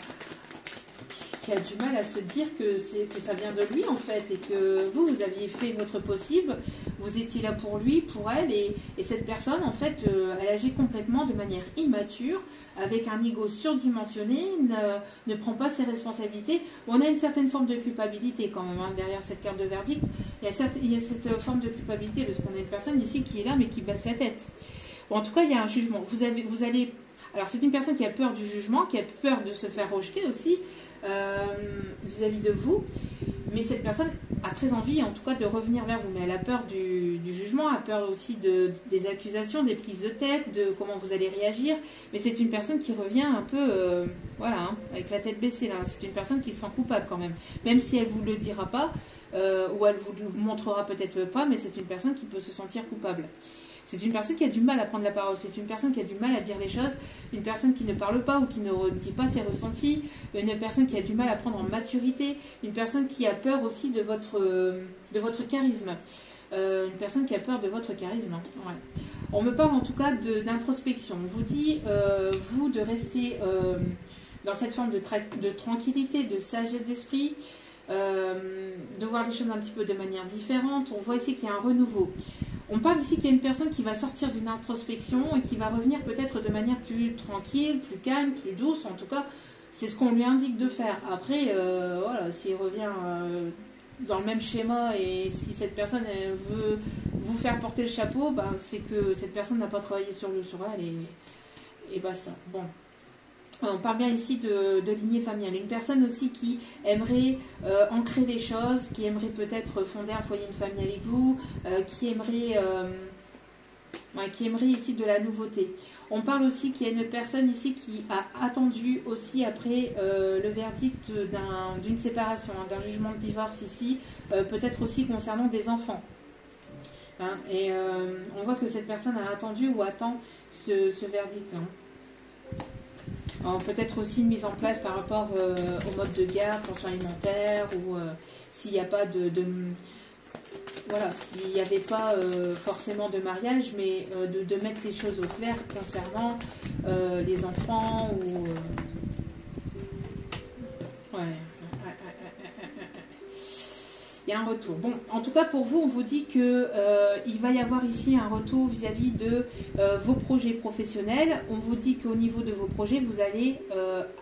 se dire que ça vient de lui en fait, et que vous aviez fait votre possible, vous étiez là pour lui, pour elle, et cette personne en fait, elle agit complètement de manière immature, avec un ego surdimensionné, ne prend pas ses responsabilités. On a une certaine forme de culpabilité quand même, hein, derrière cette carte de verdict, il y a cette forme de culpabilité, parce qu'on a une personne ici qui est là, mais qui baisse la tête. Bon, en tout cas, il y a un jugement. Vous allez... Alors, c'est une personne qui a peur du jugement, qui a peur de se faire rejeter aussi, vis-à-vis de vous, mais cette personne a très envie en tout cas de revenir vers vous, mais elle a peur du jugement, a peur aussi des accusations, des prises de tête, de comment vous allez réagir, mais c'est une personne qui revient un peu voilà, hein, avec la tête baissée là. C'est une personne qui se sent coupable quand même si elle vous le dira pas, ou elle vous le montrera peut-être pas, mais c'est une personne qui peut se sentir coupable. C'est une personne qui a du mal à prendre la parole, c'est une personne qui a du mal à dire les choses, une personne qui ne parle pas ou qui ne dit pas ses ressentis, une personne qui a du mal à prendre en maturité, une personne qui a peur aussi de votre charisme. Une personne qui a peur de votre charisme. Ouais. On me parle en tout cas d'introspection. On vous dit, vous, de rester dans cette forme de tranquillité, de sagesse d'esprit, de voir les choses un petit peu de manière différente. On voit ici qu'il y a un renouveau. On parle ici qu'il y a une personne qui va sortir d'une introspection et qui va revenir peut-être de manière plus tranquille, plus calme, plus douce. En tout cas, c'est ce qu'on lui indique de faire. Après, voilà, s'il revient dans le même schéma et si cette personne veut vous faire porter le chapeau, ben, c'est que cette personne n'a pas travaillé sur elle et bah ça. Bon. On parle bien ici de lignée familiale. Une personne aussi qui aimerait ancrer les choses, qui aimerait peut-être fonder un foyer, une famille avec vous, qui aimerait ici de la nouveauté. On parle aussi qu'il y a une personne ici qui a attendu aussi après le verdict d'une séparation, hein, d'un jugement de divorce ici, peut-être aussi concernant des enfants. Hein, et on voit que cette personne a attendu ou attend ce verdict. Hein. Peut-être aussi une mise en place par rapport au mode de garde, pension alimentaire, ou s'il n'y a pas voilà, s'il n'y avait pas forcément de mariage, mais de mettre les choses au clair concernant les enfants, ou... ouais. il y a un retour. Bon, en tout cas pour vous, on vous dit que il va y avoir ici un retour vis-à-vis de vos projets professionnels. On vous dit qu'au niveau de vos projets, vous allez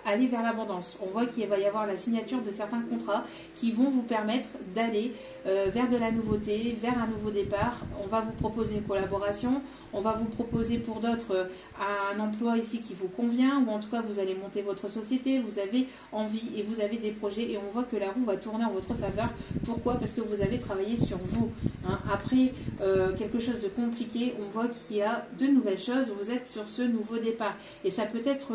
aller vers l'abondance. On voit qu'il va y avoir la signature de certains contrats qui vont vous permettre d'aller vers de la nouveauté, vers un nouveau départ. On va vous proposer une collaboration. On va vous proposer pour d'autres un emploi ici qui vous convient, ou en tout cas vous allez monter votre société, vous avez envie et vous avez des projets, et on voit que la roue va tourner en votre faveur. Pourquoi? Parce que vous avez travaillé sur vous. Hein. Après quelque chose de compliqué, on voit qu'il y a de nouvelles choses, vous êtes sur ce nouveau départ. Et ça peut être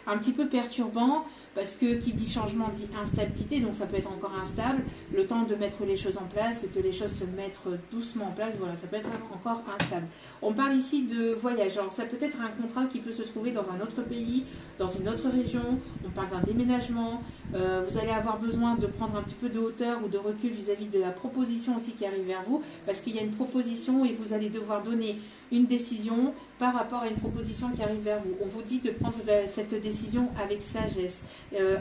un petit peu perturbant, parce que qui dit changement dit instabilité, donc ça peut être encore instable, le temps de mettre les choses en place, que les choses se mettent doucement en place, voilà, ça peut être encore instable. On parle ici de voyage, alors ça peut être un contrat qui peut se trouver dans un autre pays, dans une autre région, on parle d'un déménagement, vous allez avoir besoin de prendre un petit peu de hauteur ou de recul vis-à-vis de la proposition aussi qui arrive vers vous, parce qu'il y a une proposition et vous allez devoir donner une décision par rapport à une proposition qui arrive vers vous. On vous dit de prendre cette décision avec sagesse,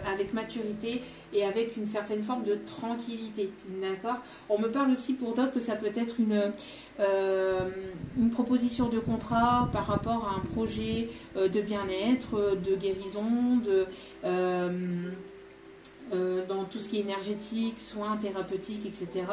avec maturité et avec une certaine forme de tranquillité. D'accord? On me parle aussi pour d'autres que ça peut être une proposition de contrat par rapport à un projet de bien-être, de guérison, dans tout ce qui est énergétique, soins thérapeutiques, etc.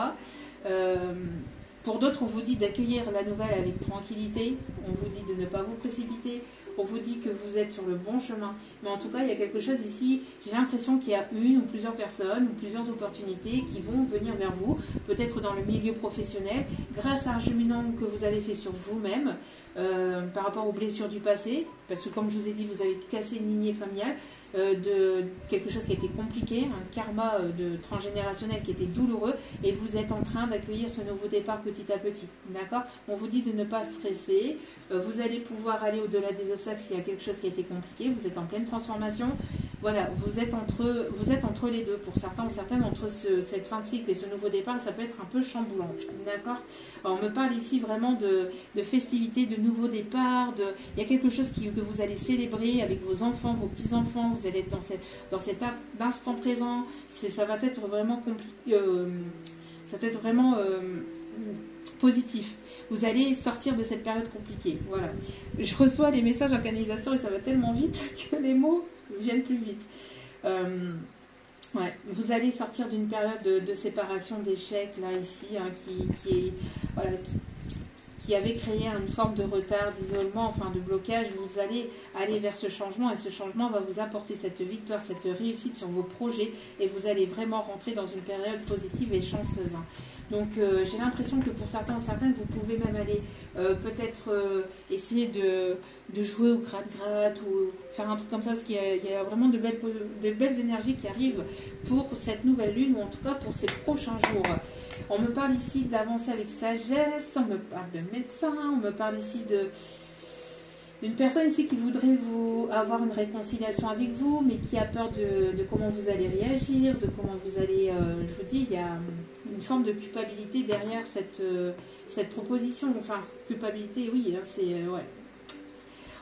Pour d'autres, on vous dit d'accueillir la nouvelle avec tranquillité, on vous dit de ne pas vous précipiter, on vous dit que vous êtes sur le bon chemin. Mais en tout cas, il y a quelque chose ici, j'ai l'impression qu'il y a une ou plusieurs personnes ou plusieurs opportunités qui vont venir vers vous, peut-être dans le milieu professionnel, grâce à un cheminement que vous avez fait sur vous-même, par rapport aux blessures du passé, parce que comme je vous ai dit, vous avez cassé une lignée familiale, de quelque chose qui a été compliqué, un karma de transgénérationnel qui était douloureux, et vous êtes en train d'accueillir ce nouveau départ petit à petit. D'accord? On vous dit de ne pas stresser, vous allez pouvoir aller au-delà des obstacles s'il y a quelque chose qui a été compliqué, vous êtes en pleine transformation. Voilà, vous êtes entre les deux. Pour certains ou certaines, entre cette fin de cycle et ce nouveau départ, ça peut être un peu chamboulant. D'accord? On me parle ici vraiment de festivités, de nouveaux départs, il y a quelque chose que vous allez célébrer avec vos enfants, vos petits-enfants, vous allez être dans cet instant présent, ça va être vraiment compliqué, ça va être vraiment positif. Vous allez sortir de cette période compliquée. Voilà. Je reçois les messages en canalisation et ça va tellement vite que les mots viennent plus vite. Ouais, vous allez sortir d'une période de séparation, d'échec, là, ici, hein, qui avait créé une forme de retard, d'isolement, enfin de blocage. Vous allez aller vers ce changement et ce changement va vous apporter cette victoire, cette réussite sur vos projets et vous allez vraiment rentrer dans une période positive et chanceuse. Hein. Donc j'ai l'impression que pour certains ou certaines, vous pouvez même aller peut-être essayer de jouer au gratte-gratte ou faire un truc comme ça, parce qu'il y a vraiment de belles énergies qui arrivent pour cette nouvelle lune, ou en tout cas pour ces prochains jours. On me parle ici d'avancer avec sagesse, on me parle de médecin, on me parle ici d'une personne ici qui voudrait avoir une réconciliation avec vous, mais qui a peur de comment vous allez réagir, de comment vous allez... je vous dis, il y a une forme de culpabilité derrière cette proposition. Enfin, culpabilité, oui, hein, c'est... ouais.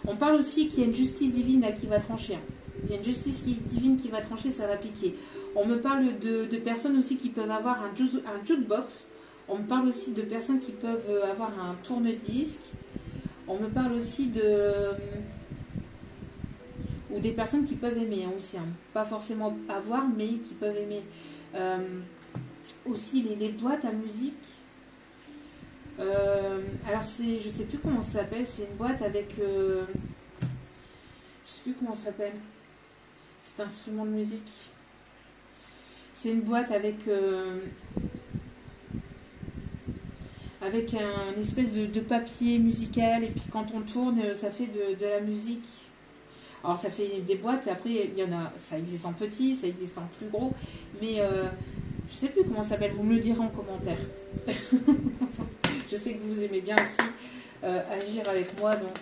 On parle aussi qu'il y a une justice divine là qui va trancher. Il y a une justice divine qui va trancher, ça va piquer. On me parle de personnes aussi qui peuvent avoir un jukebox. On me parle aussi de personnes qui peuvent avoir un tourne-disque. On me parle aussi ou des personnes qui peuvent aimer hein, aussi. Hein. Pas forcément avoir, mais qui peuvent aimer. Aussi les boîtes à musique. Alors je sais plus comment ça s'appelle. C'est une boîte avec... je sais plus comment ça s'appelle. Cet instrument de musique. C'est une boîte avec un espèce de papier musical, et puis quand on tourne, ça fait de la musique. Alors ça fait des boîtes, et après il y en a, ça existe en petit, ça existe en plus gros, mais je sais plus comment ça s'appelle, vous me le direz en commentaire. Je sais que vous aimez bien aussi agir avec moi, donc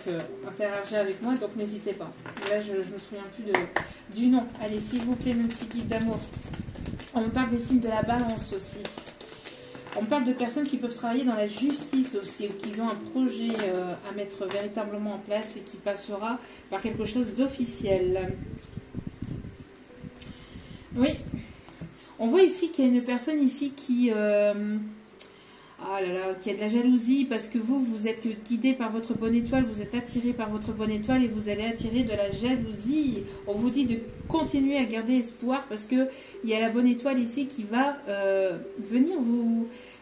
interagir avec moi, donc n'hésitez pas. Là je me souviens plus du nom. Allez, s'il vous plaît, mon petit guide d'amour. On me parle des signes de la balance aussi. On me parle de personnes qui peuvent travailler dans la justice aussi, ou qui ont un projet à mettre véritablement en place et qui passera par quelque chose d'officiel. Oui. On voit ici qu'il y a une personne ici qui... ah là là, qui a de la jalousie parce que vous êtes guidé par votre bonne étoile, vous êtes attiré par votre bonne étoile et vous allez attirer de la jalousie. On vous dit de continuer à garder espoir parce que il y a la bonne étoile ici qui va venir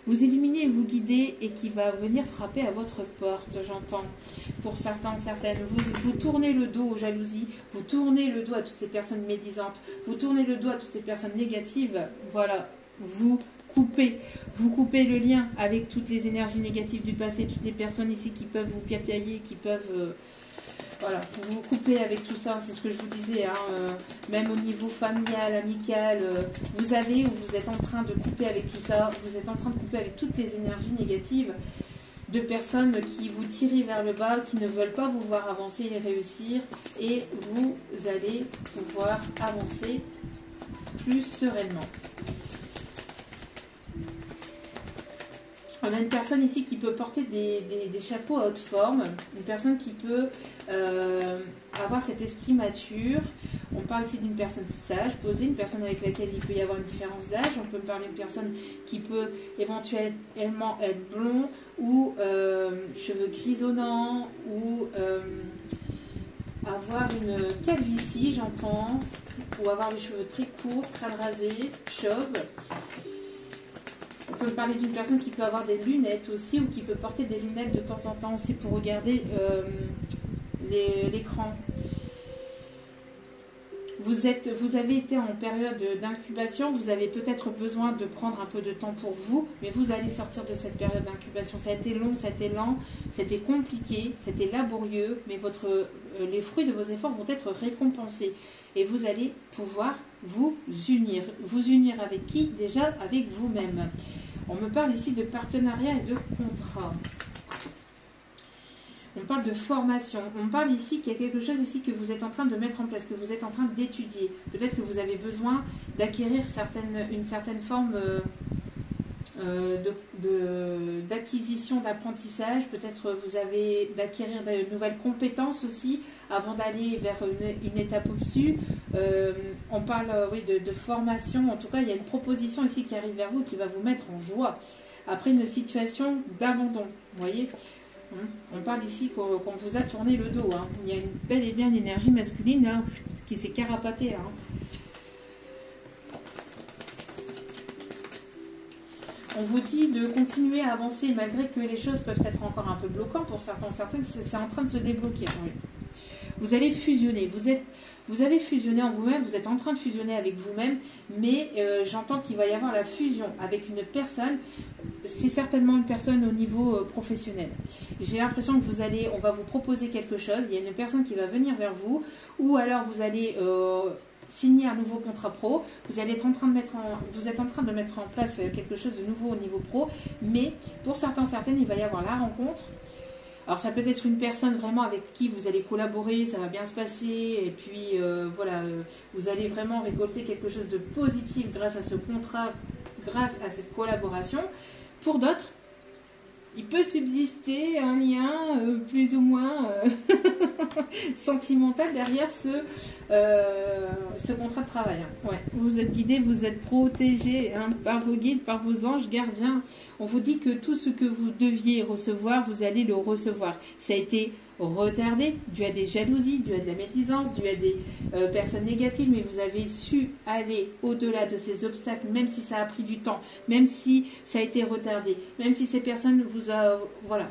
vous illuminer, vous guider et qui va venir frapper à votre porte, j'entends. Pour certains, certaines, vous tournez le dos aux jalousies, vous tournez le dos à toutes ces personnes médisantes, vous tournez le dos à toutes ces personnes négatives. Voilà, vous coupez le lien avec toutes les énergies négatives du passé, toutes les personnes ici qui peuvent vous piapiailler, qui peuvent... voilà, vous coupez avec tout ça, c'est ce que je vous disais, hein, même au niveau familial, amical, vous avez ou vous êtes en train de couper avec tout ça, vous êtes en train de couper avec toutes les énergies négatives de personnes qui vous tirent vers le bas, qui ne veulent pas vous voir avancer et réussir, et vous allez pouvoir avancer plus sereinement. On a une personne ici qui peut porter des chapeaux à haute forme, une personne qui peut avoir cet esprit mature. On parle ici d'une personne sage, posée, une personne avec laquelle il peut y avoir une différence d'âge. On peut parler d'une personne qui peut éventuellement être blond ou cheveux grisonnants ou avoir une calvitie, j'entends, ou avoir les cheveux très courts, crâne rasé, chauve. On peut parler d'une personne qui peut avoir des lunettes aussi ou qui peut porter des lunettes de temps en temps aussi pour regarder l'écran. Vous avez été en période d'incubation, vous avez peut-être besoin de prendre un peu de temps pour vous, mais vous allez sortir de cette période d'incubation. Ça a été long, ça a été lent, c'était compliqué, c'était laborieux, mais les fruits de vos efforts vont être récompensés. Et vous allez pouvoir vous unir. Vous unir avec qui? Déjà avec vous-même. On me parle ici de partenariat et de contrat. On parle de formation. On parle ici qu'il y a quelque chose ici que vous êtes en train de mettre en place, que vous êtes en train d'étudier. Peut-être que vous avez besoin d'acquérir une certaine forme d'acquisition, d'apprentissage. Peut-être vous avez d'acquérir de nouvelles compétences aussi avant d'aller vers une étape au-dessus. On parle oui, de formation. En tout cas, il y a une proposition ici qui arrive vers vous qui va vous mettre en joie après une situation d'abandon. Vous voyez, on parle ici qu'on vous a tourné le dos. Hein. Il y a une belle et bien énergie masculine là, qui s'est carapatée. Hein. On vous dit de continuer à avancer malgré que les choses peuvent être encore un peu bloquantes pour certains, certaines. C'est en train de se débloquer. Oui. Vous allez fusionner. Vous avez fusionné en vous-même. Vous êtes en train de fusionner avec vous-même. Mais j'entends qu'il va y avoir la fusion avec une personne. C'est certainement une personne au niveau professionnel. J'ai l'impression que on va vous proposer quelque chose. Il y a une personne qui va venir vers vous. Ou alors vous allez... signer un nouveau contrat pro, vous êtes en train de mettre en place quelque chose de nouveau au niveau pro, mais pour certains, certaines, il va y avoir la rencontre. Alors ça peut être une personne vraiment avec qui vous allez collaborer, ça va bien se passer, et puis voilà, vous allez vraiment récolter quelque chose de positif grâce à ce contrat, grâce à cette collaboration. Pour d'autres, il peut subsister un lien plus ou moins sentimental derrière ce contrat de travail. Hein. Ouais. Vous êtes guidé, vous êtes protégé hein, par vos guides, par vos anges gardiens. On vous dit que tout ce que vous deviez recevoir, vous allez le recevoir. Ça a été retardé, dû à des jalousies, dû à de la médisance, dû à des personnes négatives, mais vous avez su aller au-delà de ces obstacles, même si ça a pris du temps, même si ça a été retardé, même si ces personnes vous ont... Voilà.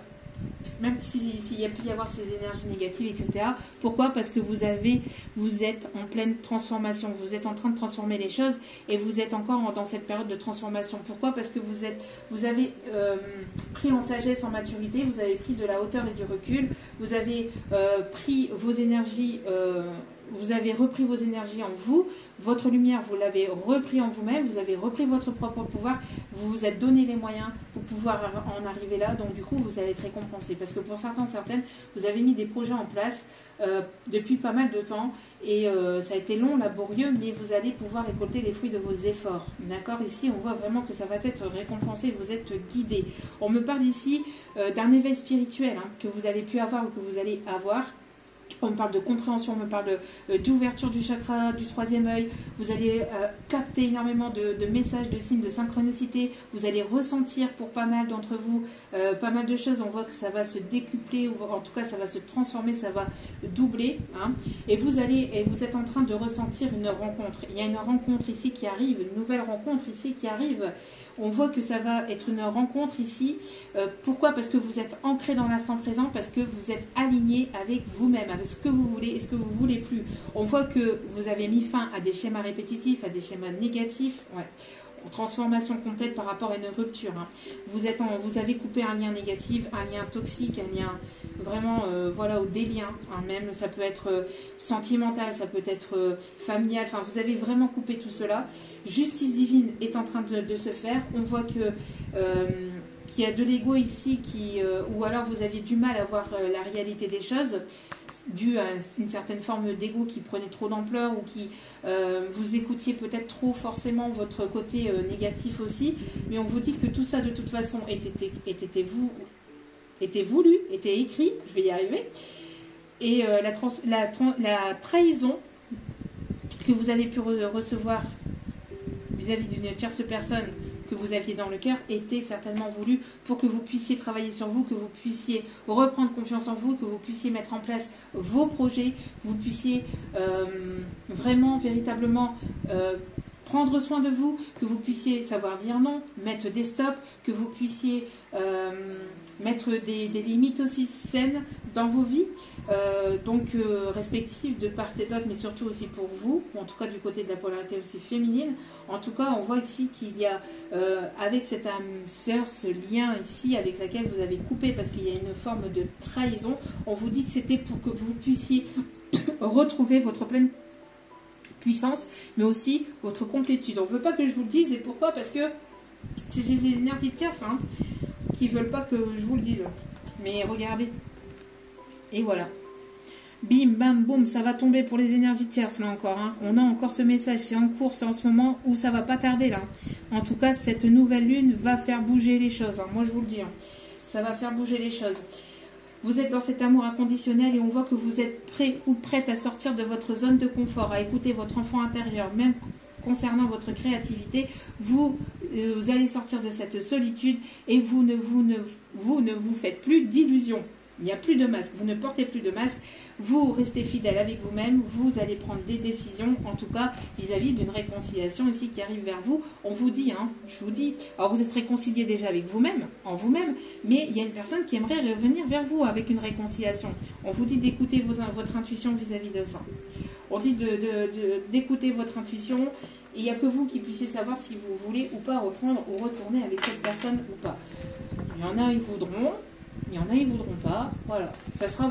Même s'il y a pu y avoir ces énergies négatives, etc. Pourquoi? Parce que vous êtes en pleine transformation, vous êtes en train de transformer les choses et vous êtes encore dans cette période de transformation. Pourquoi? Parce que vous avez pris en sagesse, en maturité, vous avez pris de la hauteur et du recul, vous avez pris vos énergies... vous avez repris vos énergies en vous, votre lumière, vous l'avez repris en vous-même, vous avez repris votre propre pouvoir, vous vous êtes donné les moyens pour pouvoir en arriver là, donc du coup, vous allez être récompensé. Parce que pour certains, certaines, vous avez mis des projets en place depuis pas mal de temps et ça a été long, laborieux, mais vous allez pouvoir récolter les fruits de vos efforts. D'accord? Ici, on voit vraiment que ça va être récompensé, vous êtes guidé. On me parle ici d'un éveil spirituel hein, que vous avez pu avoir ou que vous allez avoir. On me parle de compréhension, on me parle d'ouverture du chakra du troisième œil. Vous allez capter énormément de messages, de signes de synchronicité. Vous allez ressentir pour pas mal d'entre vous pas mal de choses. On voit que ça va se décupler, ou en tout cas ça va se transformer, ça va doubler. Hein. Et vous êtes en train de ressentir une rencontre. Il y a une rencontre ici qui arrive, une nouvelle rencontre ici qui arrive. On voit que ça va être une rencontre ici. Pourquoi? Parce que vous êtes ancré dans l'instant présent, parce que vous êtes aligné avec vous-même, avec ce que vous voulez et ce que vous ne voulez plus. On voit que vous avez mis fin à des schémas répétitifs, à des schémas négatifs. Ouais. Transformation complète par rapport à une rupture. Hein. Vous avez coupé un lien négatif, un lien toxique, un lien vraiment, voilà, ou des liens. Hein, même, ça peut être sentimental, ça peut être familial. Enfin, vous avez vraiment coupé tout cela. Justice divine est en train de se faire. On voit que qu'il y a de l'ego ici, ou alors vous aviez du mal à voir la réalité des choses, dû à une certaine forme d'ego qui prenait trop d'ampleur, ou qui vous écoutiez peut-être trop forcément votre côté négatif aussi. Mais on vous dit que tout ça de toute façon était voulu, était écrit, je vais y arriver. Et la trahison que vous avez pu recevoir vis-à-vis d'une tierce personne que vous aviez dans le cœur était certainement voulu pour que vous puissiez travailler sur vous, que vous puissiez reprendre confiance en vous, que vous puissiez mettre en place vos projets, que vous puissiez vraiment, véritablement prendre soin de vous, que vous puissiez savoir dire non, mettre des stops, que vous puissiez mettre des limites aussi saines dans vos vies, respectives de part et d'autre, mais surtout aussi pour vous, ou en tout cas du côté de la polarité aussi féminine. En tout cas, on voit ici qu'il y a, avec cette âme sœur, ce lien ici avec laquelle vous avez coupé, parce qu'il y a une forme de trahison. On vous dit que c'était pour que vous puissiez retrouver votre pleine puissance, mais aussi votre complétude. On ne veut pas que je vous le dise, et pourquoi? Parce que c'est ces énergies de tierces qui ne veulent pas que je vous le dise. Mais regardez. Et voilà. Bim, bam, boum, ça va tomber pour les énergies de tierces, là encore. Hein. On a encore ce message, c'est en cours, c'est en ce moment où ça va pas tarder, là. En tout cas, cette nouvelle lune va faire bouger les choses. Hein. Moi, je vous le dis. Hein. Ça va faire bouger les choses. Vous êtes dans cet amour inconditionnel et on voit que vous êtes prêt ou prête à sortir de votre zone de confort, à écouter votre enfant intérieur, même concernant votre créativité. Vous allez sortir de cette solitude et vous ne vous faites plus d'illusions. Il n'y a plus de masque, vous ne portez plus de masque, vous restez fidèle avec vous-même, vous allez prendre des décisions, en tout cas vis-à-vis d'une réconciliation ici qui arrive vers vous. On vous dit, hein, je vous dis, alors vous êtes réconcilié déjà avec vous-même, en vous-même, mais il y a une personne qui aimerait revenir vers vous avec une réconciliation. On vous dit d'écouter votre intuition vis-à-vis de ça. On dit d'écouter votre intuition, et il n'y a que vous qui puissiez savoir si vous voulez ou pas reprendre ou retourner avec cette personne ou pas. Il y en a, ils voudront. Il y en a, ils ne voudront pas. Voilà. Ça sera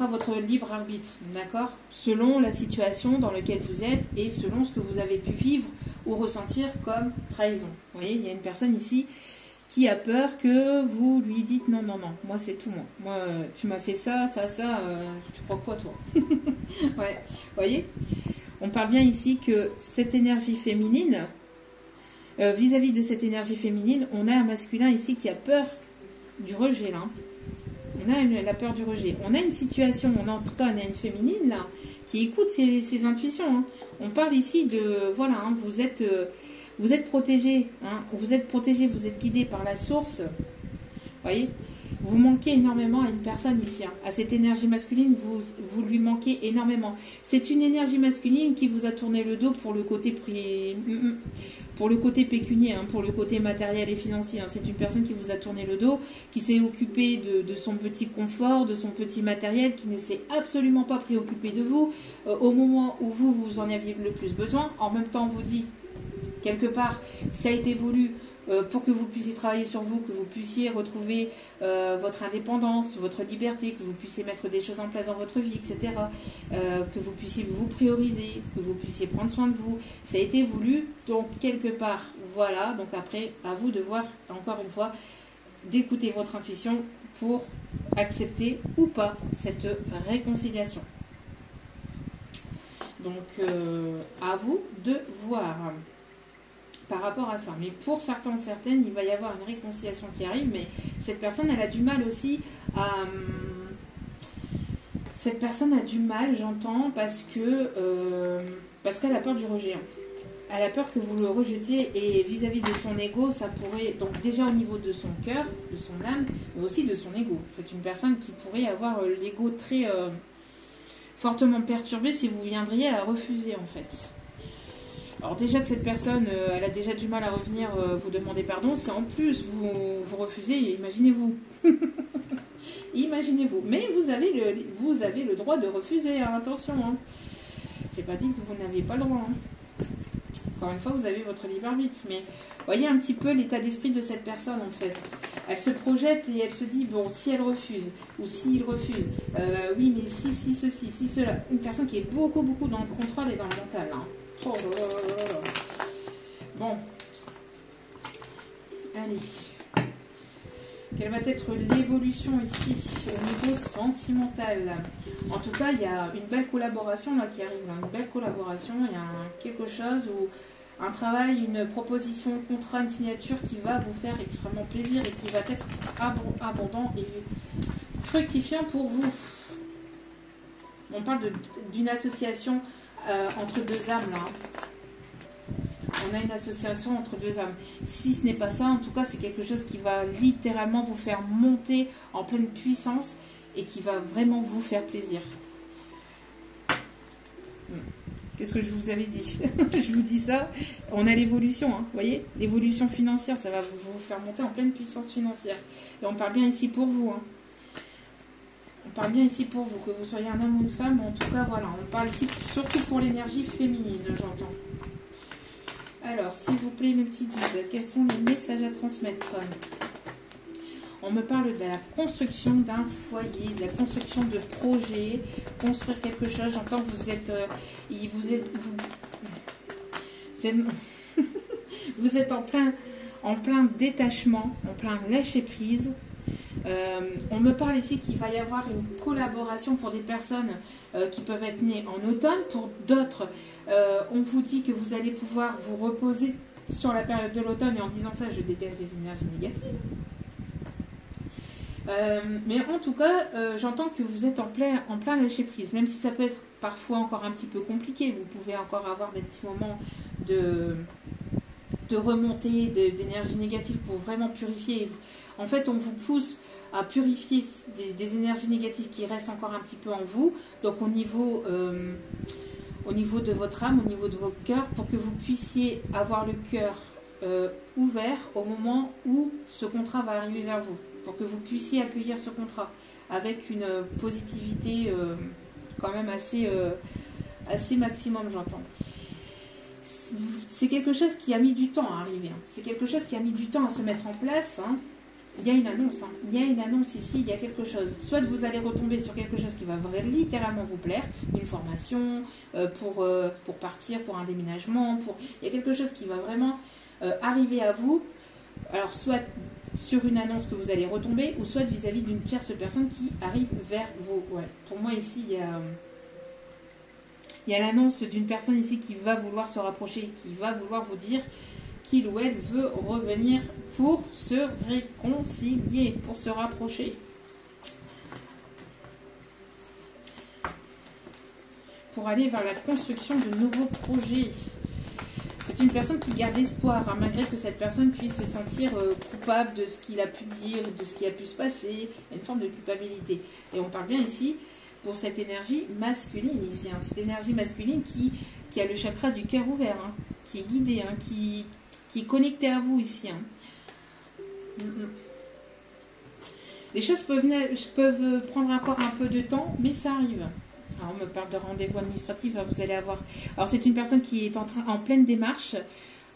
votre libre arbitre. D'accord? Selon la situation dans laquelle vous êtes et selon ce que vous avez pu vivre ou ressentir comme trahison. Vous voyez, il y a une personne ici qui a peur que vous lui dites non, non, non. Moi, c'est tout, moi. Moi, tu m'as fait ça, tu crois quoi, toi? Ouais. Vous voyez? On parle bien ici que cette énergie féminine, vis-à-vis de cette énergie féminine, on a un masculin ici qui a peur du rejet, là. On a la peur du rejet. On a une situation, en tout cas, on a une féminine, là, qui écoute ses intuitions. Hein. On parle ici de, voilà, hein, vous êtes protégé, hein, vous êtes guidé par la source. Vous voyez? Vous manquez énormément à une personne ici. Hein. À cette énergie masculine, vous lui manquez énormément. C'est une énergie masculine qui vous a tourné le dos pour le côté pécunier, hein, pour le côté matériel et financier. Hein. C'est une personne qui vous a tourné le dos, qui s'est occupée de son petit confort, de son petit matériel, qui ne s'est absolument pas préoccupé de vous au moment où vous en aviez le plus besoin. En même temps, on vous dit, quelque part, ça a été voulu pour que vous puissiez travailler sur vous, que vous puissiez retrouver votre indépendance, votre liberté, que vous puissiez mettre des choses en place dans votre vie, etc. Que vous puissiez vous prioriser, que vous puissiez prendre soin de vous. Ça a été voulu, donc quelque part, voilà. Donc après, à vous de voir, encore une fois, d'écouter votre intuition pour accepter ou pas cette réconciliation. Donc, à vous de voir. par rapport à ça. Mais pour certains, certaines, il va y avoir une réconciliation qui arrive, mais cette personne, elle a du mal aussi à... Cette personne a du mal, j'entends, parce qu'elle a peur du rejet. Elle a peur que vous le rejetiez, et vis-à-vis de son ego, ça pourrait, donc déjà au niveau de son cœur, de son âme, mais aussi de son ego. C'est une personne qui pourrait avoir l'ego très fortement perturbé si vous viendriez à refuser, en fait. Alors déjà que cette personne, elle a déjà du mal à revenir vous demander pardon, si en plus vous refusez, imaginez-vous. Imaginez-vous. Mais vous avez le droit de refuser, hein, attention. Hein. J'ai pas dit que vous n'avez pas le droit. Hein. Encore une fois, vous avez votre libre arbitre. Mais voyez un petit peu l'état d'esprit de cette personne, en fait. Elle se projette et elle se dit, bon, si elle refuse, ou s'il refuse, oui, mais si ceci, si cela. Une personne qui est beaucoup dans le contrôle et dans le mental. Hein. Oh là là là là. Bon. Allez. Quelle va être l'évolution ici au niveau sentimental? En tout cas, il y a une belle collaboration là qui arrive. Une belle collaboration, il y a quelque chose où un travail, une proposition, un contrat, une signature qui va vous faire extrêmement plaisir et qui va être abondant et fructifiant pour vous. On parle d'une association entre deux âmes là. On a une association entre deux âmes. Si ce n'est pas ça, en tout cas, c'est quelque chose qui va littéralement vous faire monter en pleine puissance et qui va vraiment vous faire plaisir. Qu'est-ce que je vous avais dit? Je vous dis ça. On a l'évolution, hein, vous voyez? L'évolution financière, ça va vous faire monter en pleine puissance financière. Et on parle bien ici pour vous. Hein. On parle bien ici pour vous, que vous soyez un homme ou une femme. En tout cas, voilà. On parle ici surtout pour l'énergie féminine, j'entends. Alors, s'il vous plaît, mes petits guides, quels sont les messages à transmettre? On me parle de la construction d'un foyer, de la construction de projets, construire quelque chose. J'entends que vous êtes en plein détachement, en plein lâcher prise. On me parle ici qu'il va y avoir une collaboration pour des personnes qui peuvent être nées en automne. Pour d'autres, on vous dit que vous allez pouvoir vous reposer sur la période de l'automne, et en disant ça, je dégage les énergies négatives. Mais en tout cas, j'entends que vous êtes en plein lâcher prise, même si ça peut être parfois encore un petit peu compliqué. Vous pouvez encore avoir des petits moments de remontée d'énergie négative pour vraiment purifier. En fait, on vous pousse à purifier des énergies négatives qui restent encore un petit peu en vous. Donc au niveau de votre âme, au niveau de vos cœurs, pour que vous puissiez avoir le cœur ouvert au moment où ce contrat va arriver vers vous. Pour que vous puissiez accueillir ce contrat avec une positivité quand même assez maximum, j'entends. C'est quelque chose qui a mis du temps à arriver. Hein. C'est quelque chose qui a mis du temps à se mettre en place. Hein. Il y a une annonce. Hein. Il y a une annonce ici, il y a quelque chose. Soit vous allez retomber sur quelque chose qui va littéralement vous plaire, une formation pour partir, pour un déménagement. Il y a quelque chose qui va vraiment arriver à vous. Alors, soit sur une annonce que vous allez retomber, ou soit vis-à-vis d'une tierce personne qui arrive vers vous. Ouais. Pour moi, ici, il y a l'annonce d'une personne ici qui va vouloir se rapprocher, qui va vouloir vous dire qu'il ou elle veut revenir pour se réconcilier, pour se rapprocher. Pour aller vers la construction de nouveaux projets. C'est une personne qui garde espoir, hein, malgré que cette personne puisse se sentir coupable de ce qu'il a pu dire, de ce qui a pu se passer. Il y a une forme de culpabilité. Et on parle bien ici pour cette énergie masculine ici. Hein, cette énergie masculine qui a le chakra du cœur ouvert, hein, qui est guidée, hein, qui est connectée à vous ici. Hein. Les choses peuvent prendre encore un peu de temps, mais ça arrive. Alors, on me parle de rendez-vous administratif, vous allez avoir... Alors, c'est une personne qui est en pleine démarche,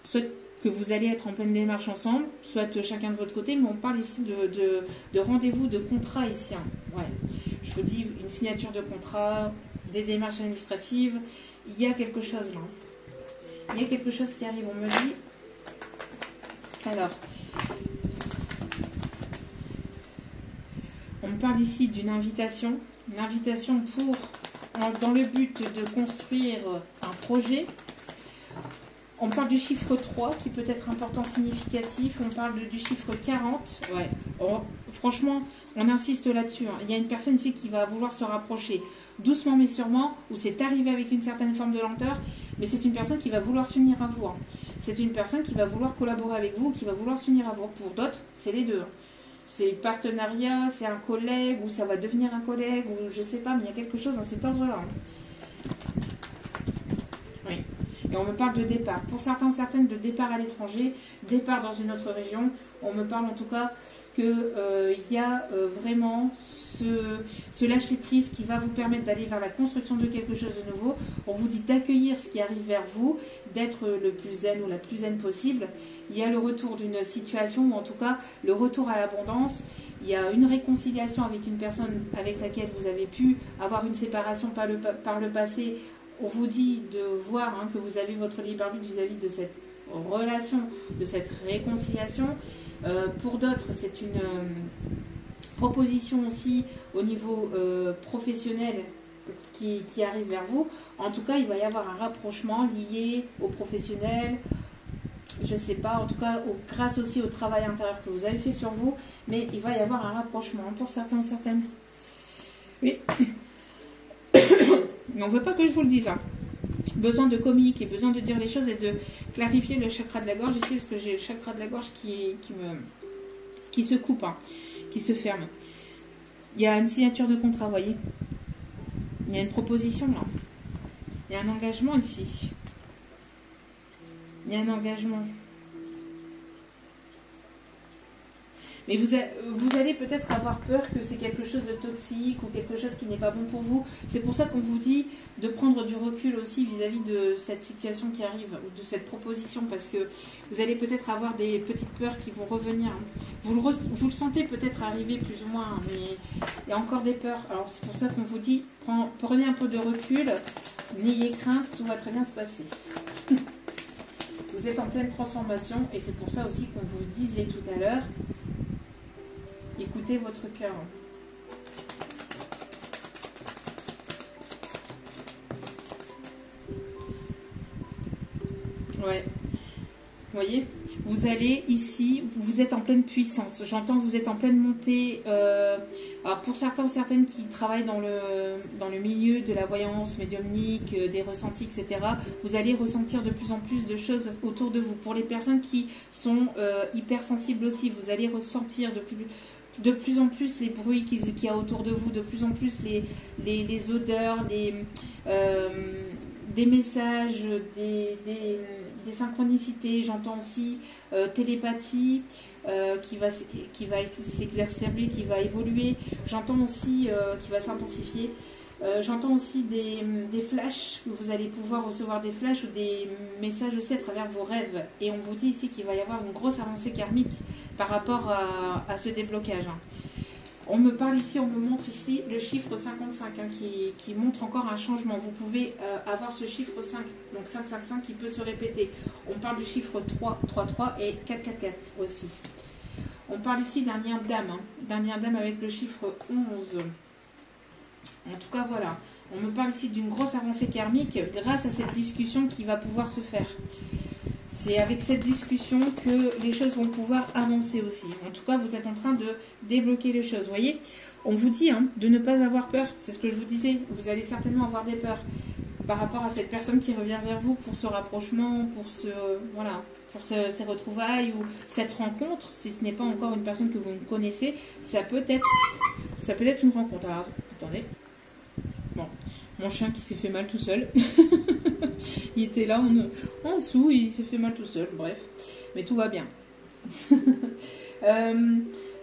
soit que vous allez être en pleine démarche ensemble, soit chacun de votre côté, mais on parle ici de rendez-vous, de contrat ici. Hein. Ouais. Je vous dis, une signature de contrat, des démarches administratives, il y a quelque chose là. Il y a quelque chose qui arrive, on me dit. Alors, on me parle ici d'une invitation. Une invitation dans le but de construire un projet. On parle du chiffre 3 qui peut être important, significatif. On parle du chiffre 40. Ouais. Franchement, on insiste là-dessus. Hein. Il y a une personne ici qui va vouloir se rapprocher doucement mais sûrement, ou c'est arrivé avec une certaine forme de lenteur, mais c'est une personne qui va vouloir s'unir à vous. Hein. C'est une personne qui va vouloir collaborer avec vous, qui va vouloir s'unir à vous. Pour d'autres, c'est les deux. Hein. C'est partenariat, c'est un collègue, ou ça va devenir un collègue, ou je sais pas, mais il y a quelque chose dans cet ordre-là. Hein. Oui. Et on me parle de départ. Pour certains, certaines, de départ à l'étranger, départ dans une autre région. On me parle en tout cas qu'il y a vraiment ce lâcher-prise qui va vous permettre d'aller vers la construction de quelque chose de nouveau. On vous dit d'accueillir ce qui arrive vers vous, d'être le plus zen ou la plus zen possible. Il y a le retour d'une situation, ou en tout cas le retour à l'abondance. Il y a une réconciliation avec une personne avec laquelle vous avez pu avoir une séparation par le passé. On vous dit de voir hein, que vous avez votre libre arbitre vis-à-vis de cette relation, de cette réconciliation. Pour d'autres, c'est une proposition aussi au niveau professionnel qui arrive vers vous. En tout cas, il va y avoir un rapprochement lié au professionnel, je ne sais pas, en tout cas grâce aussi au travail intérieur que vous avez fait sur vous, mais il va y avoir un rapprochement pour certains ou certaines. Oui. On ne veut pas que je vous le dise. Hein. Besoin de communiquer, besoin de dire les choses et de clarifier le chakra de la gorge ici, parce que j'ai le chakra de la gorge qui se coupe, hein, qui se ferme. Il y a une signature de contrat, vous voyez. Il y a une proposition là. Il y a un engagement ici. Il y a un engagement. Mais vous allez peut-être avoir peur que c'est quelque chose de toxique ou quelque chose qui n'est pas bon pour vous. C'est pour ça qu'on vous dit de prendre du recul aussi vis-à-vis de cette situation qui arrive, ou de cette proposition, parce que vous allez peut-être avoir des petites peurs qui vont revenir. Vous le sentez peut-être arriver plus ou moins, mais il y a encore des peurs. Alors c'est pour ça qu'on vous dit, prenez un peu de recul, n'ayez crainte, tout va très bien se passer. Vous êtes en pleine transformation et c'est pour ça aussi qu'on vous disait tout à l'heure, écoutez votre cœur. Ouais. Vous voyez, vous allez ici, vous êtes en pleine puissance. J'entends vous êtes en pleine montée. Alors pour certains ou certaines qui travaillent dans le milieu de la voyance médiumnique, des ressentis, etc., vous allez ressentir de plus en plus de choses autour de vous. Pour les personnes qui sont hypersensibles aussi, vous allez ressentir de plus en plus les bruits qu'il y a autour de vous, de plus en plus les odeurs, des messages, des synchronicités. J'entends aussi télépathie qui va s'exacerber, qui va évoluer. J'entends aussi qui va s'intensifier. J'entends aussi des flashs, vous allez pouvoir recevoir des flashs ou des messages aussi à travers vos rêves. Et on vous dit ici qu'il va y avoir une grosse avancée karmique par rapport à ce déblocage. On me parle ici, on me montre ici le chiffre 55 hein, qui montre encore un changement. Vous pouvez avoir ce chiffre 5, donc 555 qui peut se répéter. On parle du chiffre 3, 3 et 444 aussi. On parle ici dernière dame, hein, dernière dame avec le chiffre 11. En tout cas, voilà. On me parle ici d'une grosse avancée karmique grâce à cette discussion qui va pouvoir se faire. C'est avec cette discussion que les choses vont pouvoir avancer aussi. En tout cas, vous êtes en train de débloquer les choses. Vous voyez, on vous dit hein, de ne pas avoir peur. C'est ce que je vous disais. Vous allez certainement avoir des peurs par rapport à cette personne qui revient vers vous pour ce rapprochement, pour ces retrouvailles ou cette rencontre. Si ce n'est pas encore une personne que vous ne connaissez, ça peut être une rencontre. Alors, attendez. Bon, mon chien qui s'est fait mal tout seul. Il était là en dessous, il s'est fait mal tout seul, bref. Mais tout va bien.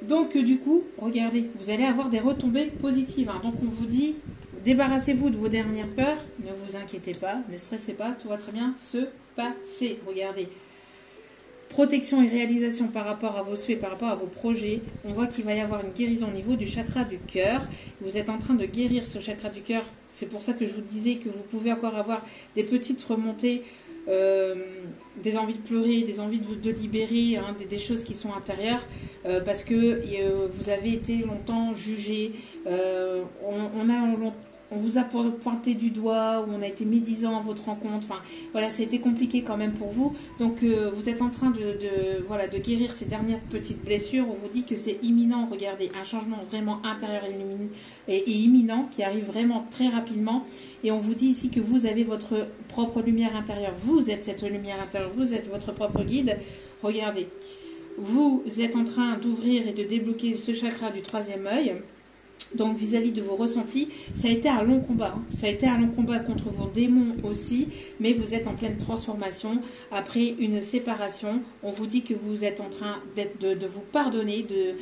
Donc, du coup, regardez, vous allez avoir des retombées positives. Hein. Donc, on vous dit, débarrassez-vous de vos dernières peurs. Ne vous inquiétez pas, ne stressez pas, tout va très bien se passer. Regardez. Protection et réalisation par rapport à vos souhaits, par rapport à vos projets. On voit qu'il va y avoir une guérison au niveau du chakra du cœur. Vous êtes en train de guérir ce chakra du cœur. C'est pour ça que je vous disais que vous pouvez encore avoir des petites remontées, des envies de pleurer, des envies de libérer, hein, des choses qui sont intérieures, parce que vous avez été longtemps jugé. on vous a pointé du doigt, ou on a été médisant à votre rencontre. Enfin, voilà, ça a été compliqué quand même pour vous. Donc, vous êtes en train de guérir ces dernières petites blessures. On vous dit que c'est imminent. Regardez, un changement vraiment intérieur et imminent qui arrive vraiment très rapidement. Et on vous dit ici que vous avez votre propre lumière intérieure. Vous êtes cette lumière intérieure. Vous êtes votre propre guide. Regardez, vous êtes en train d'ouvrir et de débloquer ce chakra du troisième œil. Donc vis-à-vis de vos ressentis, ça a été un long combat. Hein. Ça a été un long combat contre vos démons aussi, mais vous êtes en pleine transformation. Après une séparation, on vous dit que vous êtes en train de vous pardonner de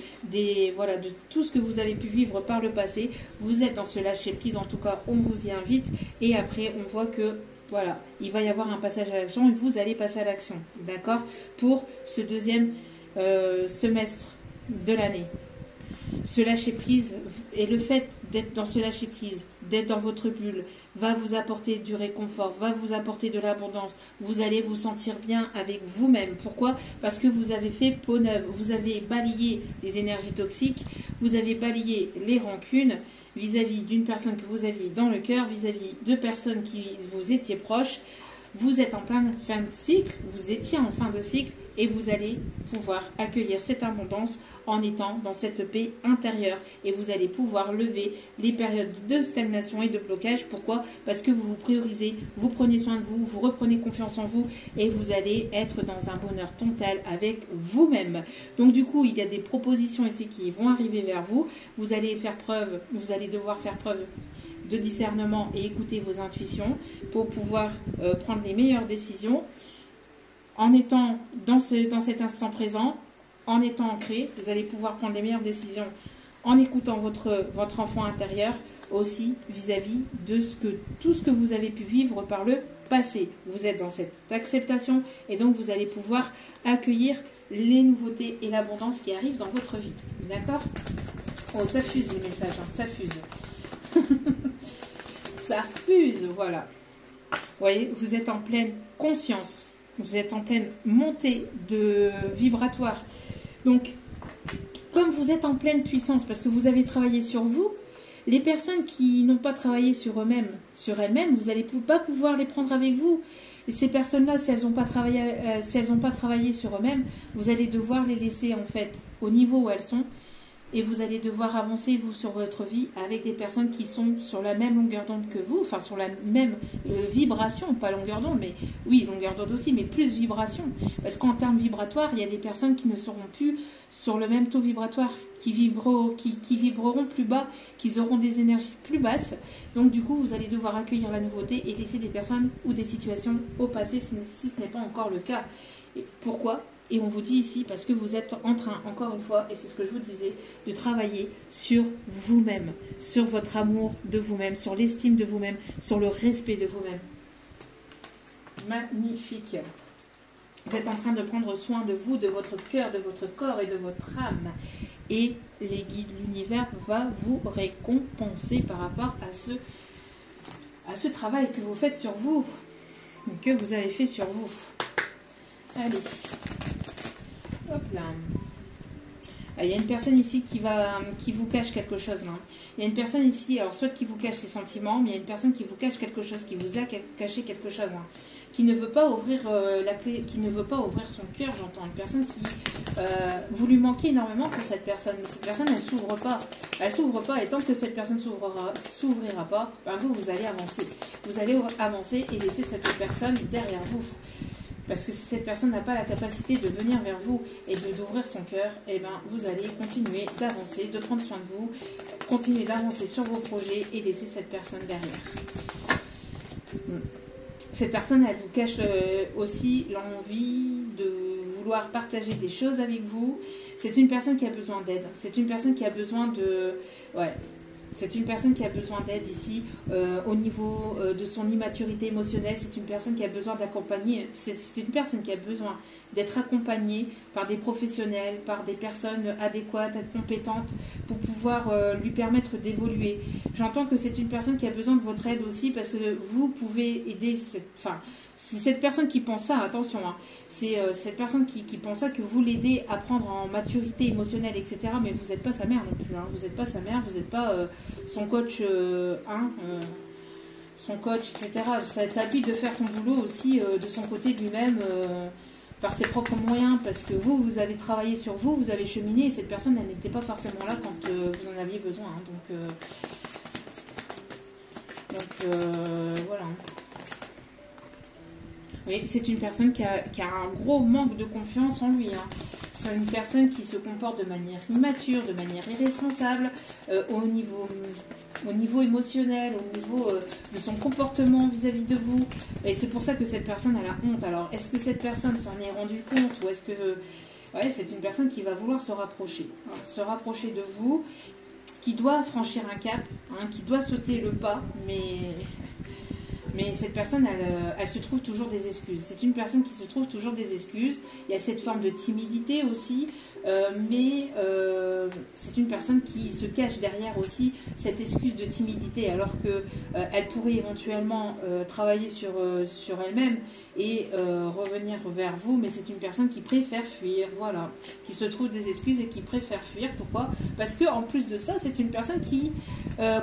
tout ce que vous avez pu vivre par le passé. Vous êtes dans ce lâcher-prise, en tout cas, on vous y invite. Et après, on voit que, voilà, il va y avoir un passage à l'action et vous allez passer à l'action, d'accord, pour ce deuxième semestre de l'année. Ce lâcher-prise et le fait d'être dans ce lâcher-prise, d'être dans votre bulle, va vous apporter du réconfort, va vous apporter de l'abondance. Vous allez vous sentir bien avec vous-même. Pourquoi? Parce que vous avez fait peau neuve, vous avez balayé les énergies toxiques, vous avez balayé les rancunes vis-à-vis d'une personne que vous aviez dans le cœur, vis-à-vis de personnes qui vous étiez proches. Vous êtes en pleine fin de cycle, vous étiez en fin de cycle et vous allez pouvoir accueillir cette abondance en étant dans cette paix intérieure. Et vous allez pouvoir lever les périodes de stagnation et de blocage. Pourquoi? Parce que vous vous priorisez, vous prenez soin de vous, vous reprenez confiance en vous et vous allez être dans un bonheur total avec vous-même. Donc du coup, il y a des propositions ici qui vont arriver vers vous. Vous allez devoir faire preuve de discernement et écouter vos intuitions pour pouvoir prendre les meilleures décisions en étant dans cet instant présent, en étant ancré. Vous allez pouvoir prendre les meilleures décisions en écoutant votre enfant intérieur aussi vis-à-vis de tout ce que vous avez pu vivre par le passé. Vous êtes dans cette acceptation et donc vous allez pouvoir accueillir les nouveautés et l'abondance qui arrivent dans votre vie. D'accord? Oh, ça fuse les messages, hein, ça fuse. Ça fuse, voilà. Vous voyez, vous êtes en pleine conscience. Vous êtes en pleine montée de vibratoire. Donc, comme vous êtes en pleine puissance, parce que vous avez travaillé sur vous, les personnes qui n'ont pas travaillé sur eux-mêmes, sur elles-mêmes, vous n'allez pas pouvoir les prendre avec vous. Et ces personnes-là, si elles n'ont pas travaillé sur eux-mêmes, vous allez devoir les laisser en fait au niveau où elles sont. Et vous allez devoir avancer, vous, sur votre vie avec des personnes qui sont sur la même longueur d'onde que vous, enfin sur la même vibration, pas longueur d'onde, mais oui, longueur d'onde aussi, mais plus vibration. Parce qu'en termes vibratoires, il y a des personnes qui ne seront plus sur le même taux vibratoire, qui vibreront plus bas, qui auront des énergies plus basses. Donc du coup, vous allez devoir accueillir la nouveauté et laisser des personnes ou des situations au passé si ce n'est pas encore le cas. Et pourquoi ? Et on vous dit ici, parce que vous êtes en train, encore une fois, et c'est ce que je vous disais, de travailler sur vous-même, sur votre amour de vous-même, sur l'estime de vous-même, sur le respect de vous-même. Magnifique. Vous êtes en train de prendre soin de vous, de votre cœur, de votre corps et de votre âme. Et les guides, l'univers va vous récompenser par rapport à ce travail que vous faites sur vous, que vous avez fait sur vous. Allez. Hop là. Il y a une personne ici qui vous cache quelque chose là. Il y a une personne ici, alors soit qui vous cache ses sentiments, mais il y a une personne qui vous cache quelque chose, qui vous a caché quelque chose là. Qui ne veut pas ouvrir la clé, qui ne veut pas ouvrir son cœur, j'entends. Une personne qui vous lui manquez énormément pour cette personne. Mais cette personne, elle s'ouvre pas. Elle s'ouvre pas. Et tant que cette personne s'ouvrira pas, ben vous allez avancer. Vous allez avancer et laisser cette personne derrière vous. Parce que si cette personne n'a pas la capacité de venir vers vous et d'ouvrir son cœur, eh ben, vous allez continuer d'avancer, de prendre soin de vous, continuer d'avancer sur vos projets et laisser cette personne derrière. Cette personne, elle vous cache aussi l'envie de vouloir partager des choses avec vous. C'est une personne qui a besoin d'aide. C'est une personne qui a besoin de... Ouais. C'est une personne qui a besoin d'aide ici au niveau de son immaturité émotionnelle. C'est une personne qui a besoin d'accompagner. C'est une personne qui a besoin d'être accompagnée par des professionnels, par des personnes adéquates, compétentes pour pouvoir lui permettre d'évoluer. J'entends que c'est une personne qui a besoin de votre aide aussi parce que vous pouvez aider c'est cette personne qui pense ça, attention, hein, c'est cette personne qui pense ça, que vous l'aidez à prendre en maturité émotionnelle, etc. Mais vous n'êtes pas sa mère non plus, hein, vous n'êtes pas sa mère, vous n'êtes pas son coach, son coach, etc. C'est à lui de faire son boulot aussi de son côté lui-même, par ses propres moyens, parce que vous avez travaillé sur vous, vous avez cheminé, et cette personne, elle n'était pas forcément là quand vous en aviez besoin. Hein, donc voilà. Oui, c'est une personne qui a un gros manque de confiance en lui. Hein. C'est une personne qui se comporte de manière immature, de manière irresponsable, au niveau émotionnel, au niveau de son comportement vis-à-vis de vous. Et c'est pour ça que cette personne a la honte. Alors, est-ce que cette personne s'en est rendue compte, ou est-ce que... ouais, c'est une personne qui va vouloir se rapprocher. Hein, se rapprocher de vous, qui doit franchir un cap, hein, qui doit sauter le pas, mais cette personne, elle se trouve toujours des excuses. C'est une personne qui se trouve toujours des excuses. Il y a cette forme de timidité aussi, mais c'est une personne qui se cache derrière aussi cette excuse de timidité, alors qu'elle pourrait éventuellement travailler sur elle-même et revenir vers vous, mais c'est une personne qui préfère fuir, voilà, qui se trouve des excuses et qui préfère fuir. Pourquoi? Parce qu'en plus de ça, c'est une personne qui,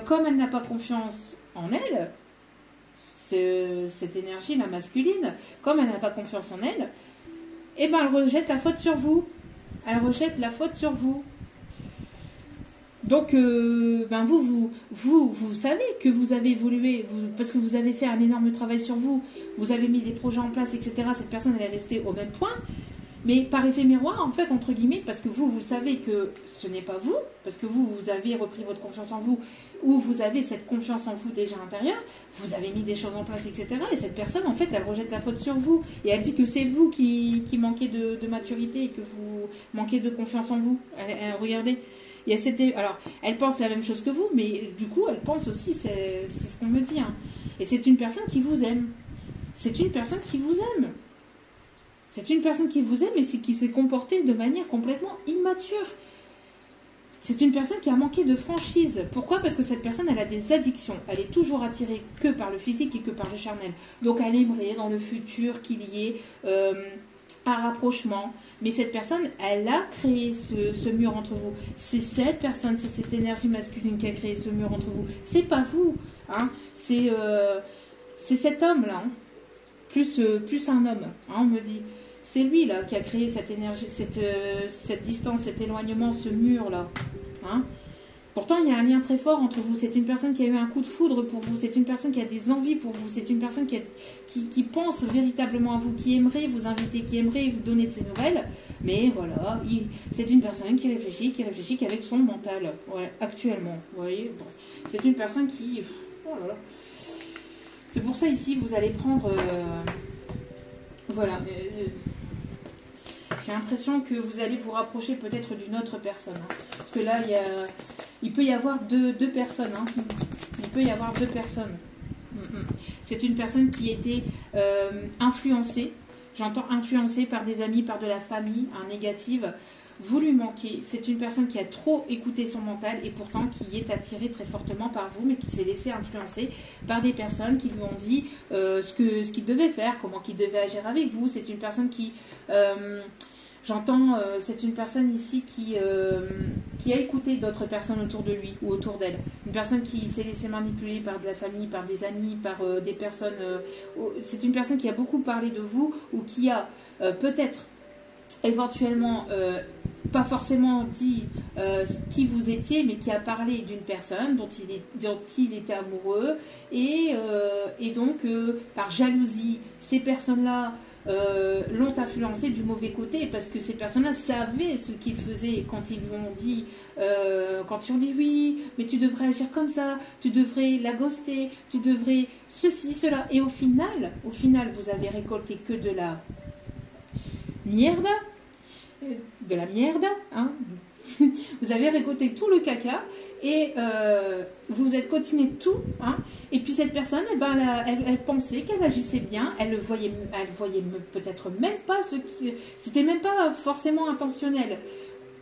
comme elle n'a pas confiance en elle, cette énergie, la masculine, comme elle n'a pas confiance en elle, eh ben elle rejette la faute sur vous. Elle rejette la faute sur vous. Donc, ben vous savez que vous avez évolué, parce que vous avez fait un énorme travail sur vous, vous avez mis des projets en place, etc. Cette personne, elle est restée au même point. Mais par effet miroir, en fait, entre guillemets, parce que vous savez que ce n'est pas vous, parce que vous avez repris votre confiance en vous, ou vous avez cette confiance en vous déjà intérieure, vous avez mis des choses en place, etc. Et cette personne, en fait, elle rejette la faute sur vous. Et elle dit que c'est vous qui manquez de maturité et que vous manquez de confiance en vous. Regardez, il y a alors, elle pense la même chose que vous, mais du coup, elle pense aussi, c'est ce qu'on me dit. Hein. Et c'est une personne qui vous aime. C'est une personne qui vous aime. C'est une personne qui vous aime et qui s'est comportée de manière complètement immature. C'est une personne qui a manqué de franchise. Pourquoi? Parce que cette personne, elle a des addictions. Elle est toujours attirée que par le physique et que par le charnel. Donc elle aimerait dans le futur qu'il y ait un rapprochement. Mais cette personne, elle a créé ce mur entre vous. C'est cette personne, c'est cette énergie masculine qui a créé ce mur entre vous. C'est pas vous. Hein. C'est cet homme-là. Hein. Plus un homme, hein, on me dit. C'est lui là qui a créé cette énergie, cette distance, cet éloignement, ce mur là. Hein. Pourtant, il y a un lien très fort entre vous. C'est une personne qui a eu un coup de foudre pour vous. C'est une personne qui a des envies pour vous. C'est une personne qui pense véritablement à vous, qui aimerait vous inviter, qui aimerait vous donner de ses nouvelles. Mais voilà, c'est une personne qui réfléchit qu'avec son mental. Ouais, actuellement. Vous voyez, bon. C'est une personne qui... Oh là là. C'est pour ça ici, vous allez prendre... voilà. J'ai l'impression que vous allez vous rapprocher peut-être d'une autre personne. Hein. Parce que là, il peut y avoir deux personnes. Hein. Il peut y avoir deux personnes. C'est une personne qui était influencée. J'entends influencée par des amis, par de la famille, négative. Vous lui manquez. C'est une personne qui a trop écouté son mental et pourtant qui est attirée très fortement par vous, mais qui s'est laissé influencer par des personnes qui lui ont dit ce qu'il devait faire, comment qu'il devait agir avec vous. C'est une personne qui... J'entends, c'est une personne ici qui a écouté d'autres personnes autour de lui ou autour d'elle. Une personne qui s'est laissée manipuler par de la famille, par des amis, par des personnes... c'est une personne qui a beaucoup parlé de vous ou qui a peut-être éventuellement pas forcément dit qui vous étiez, mais qui a parlé d'une personne dont il était amoureux et donc par jalousie, ces personnes-là l'ont influencé du mauvais côté parce que ces personnes-là savaient ce qu'ils faisaient quand ils lui ont dit oui, mais tu devrais agir comme ça, tu devrais la ghoster, tu devrais ceci, cela. Et au final, vous avez récolté que de la merde, hein. Vous avez récolté tout le caca et vous êtes continué tout, hein. Et puis cette personne, elle pensait qu'elle agissait bien, elle voyait peut-être même pas c'était même pas forcément intentionnel.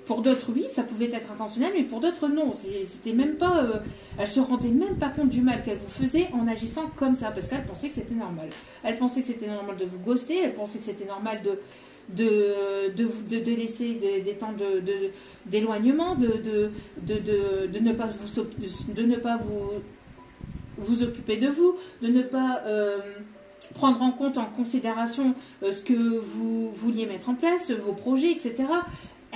Pour d'autres, oui, ça pouvait être intentionnel, mais pour d'autres, non. C'était même pas, elle se rendait même pas compte du mal qu'elle vous faisait en agissant comme ça, parce qu'elle pensait que c'était normal. Elle pensait que c'était normal de vous ghoster, elle pensait que c'était normal de laisser des temps d'éloignement, de ne pas vous occuper de vous, de ne pas prendre en compte, en considération ce que vous vouliez mettre en place, vos projets, etc.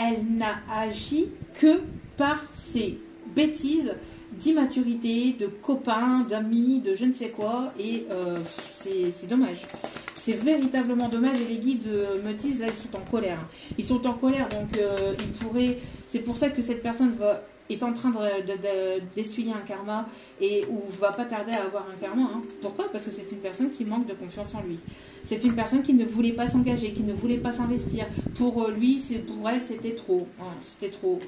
Elle n'a agi que par ces bêtises d'immaturité, de copains, d'amis, de je ne sais quoi, et c'est dommage. C'est véritablement dommage, et les guides me disent, là, ils sont en colère. Ils sont en colère, donc ils pourraient... C'est pour ça que cette personne est en train d'essuyer un karma, ou va pas tarder à avoir un karma. Hein. Pourquoi? Parce que c'est une personne qui manque de confiance en lui. C'est une personne qui ne voulait pas s'engager, qui ne voulait pas s'investir. Pour lui, pour elle, c'était trop. Hein, c'était trop.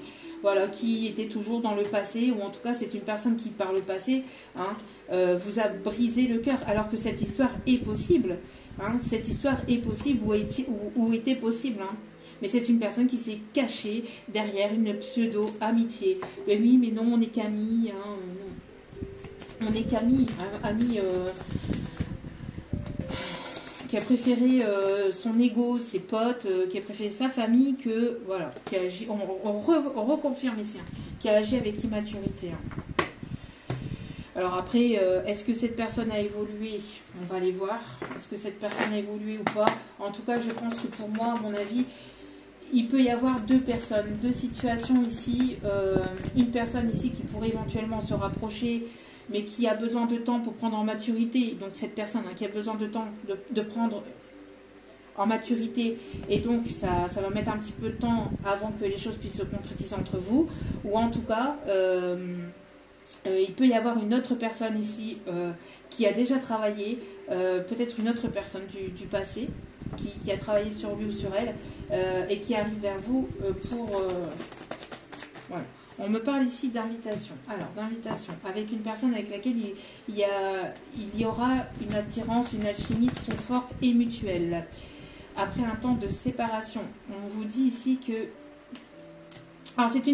Voilà, qui était toujours dans le passé, ou en tout cas, c'est une personne qui, par le passé, hein, vous a brisé le cœur, alors que cette histoire est possible. Hein, cette histoire est possible, ou était possible. Hein. Mais c'est une personne qui s'est cachée derrière une pseudo-amitié. Mais oui, mais non, on est qu'amis. Hein, on est qu'amis. Amis qui a préféré son ego, ses potes, qui a préféré sa famille, que, voilà, qui a agi, on reconfirme ici, hein, qui a agi avec immaturité. Hein. Alors après, est-ce que cette personne a évolué? On va aller voir. Est-ce que cette personne a évolué ou pas? En tout cas, je pense que pour moi, à mon avis, il peut y avoir deux personnes, deux situations ici. Une personne ici qui pourrait éventuellement se rapprocher, mais qui a besoin de temps pour prendre en maturité. Donc cette personne, hein, qui a besoin de temps de prendre en maturité, et donc ça va mettre un petit peu de temps avant que les choses puissent se concrétiser entre vous. Ou en tout cas... il peut y avoir une autre personne ici qui a déjà travaillé, peut-être une autre personne du passé qui a travaillé sur lui ou sur elle, et qui arrive vers vous pour... voilà. On me parle ici d'invitation. Alors, d'invitation avec une personne avec laquelle il y aura une attirance, une alchimie très forte et mutuelle. Après un temps de séparation, on vous dit ici que... Alors, c'est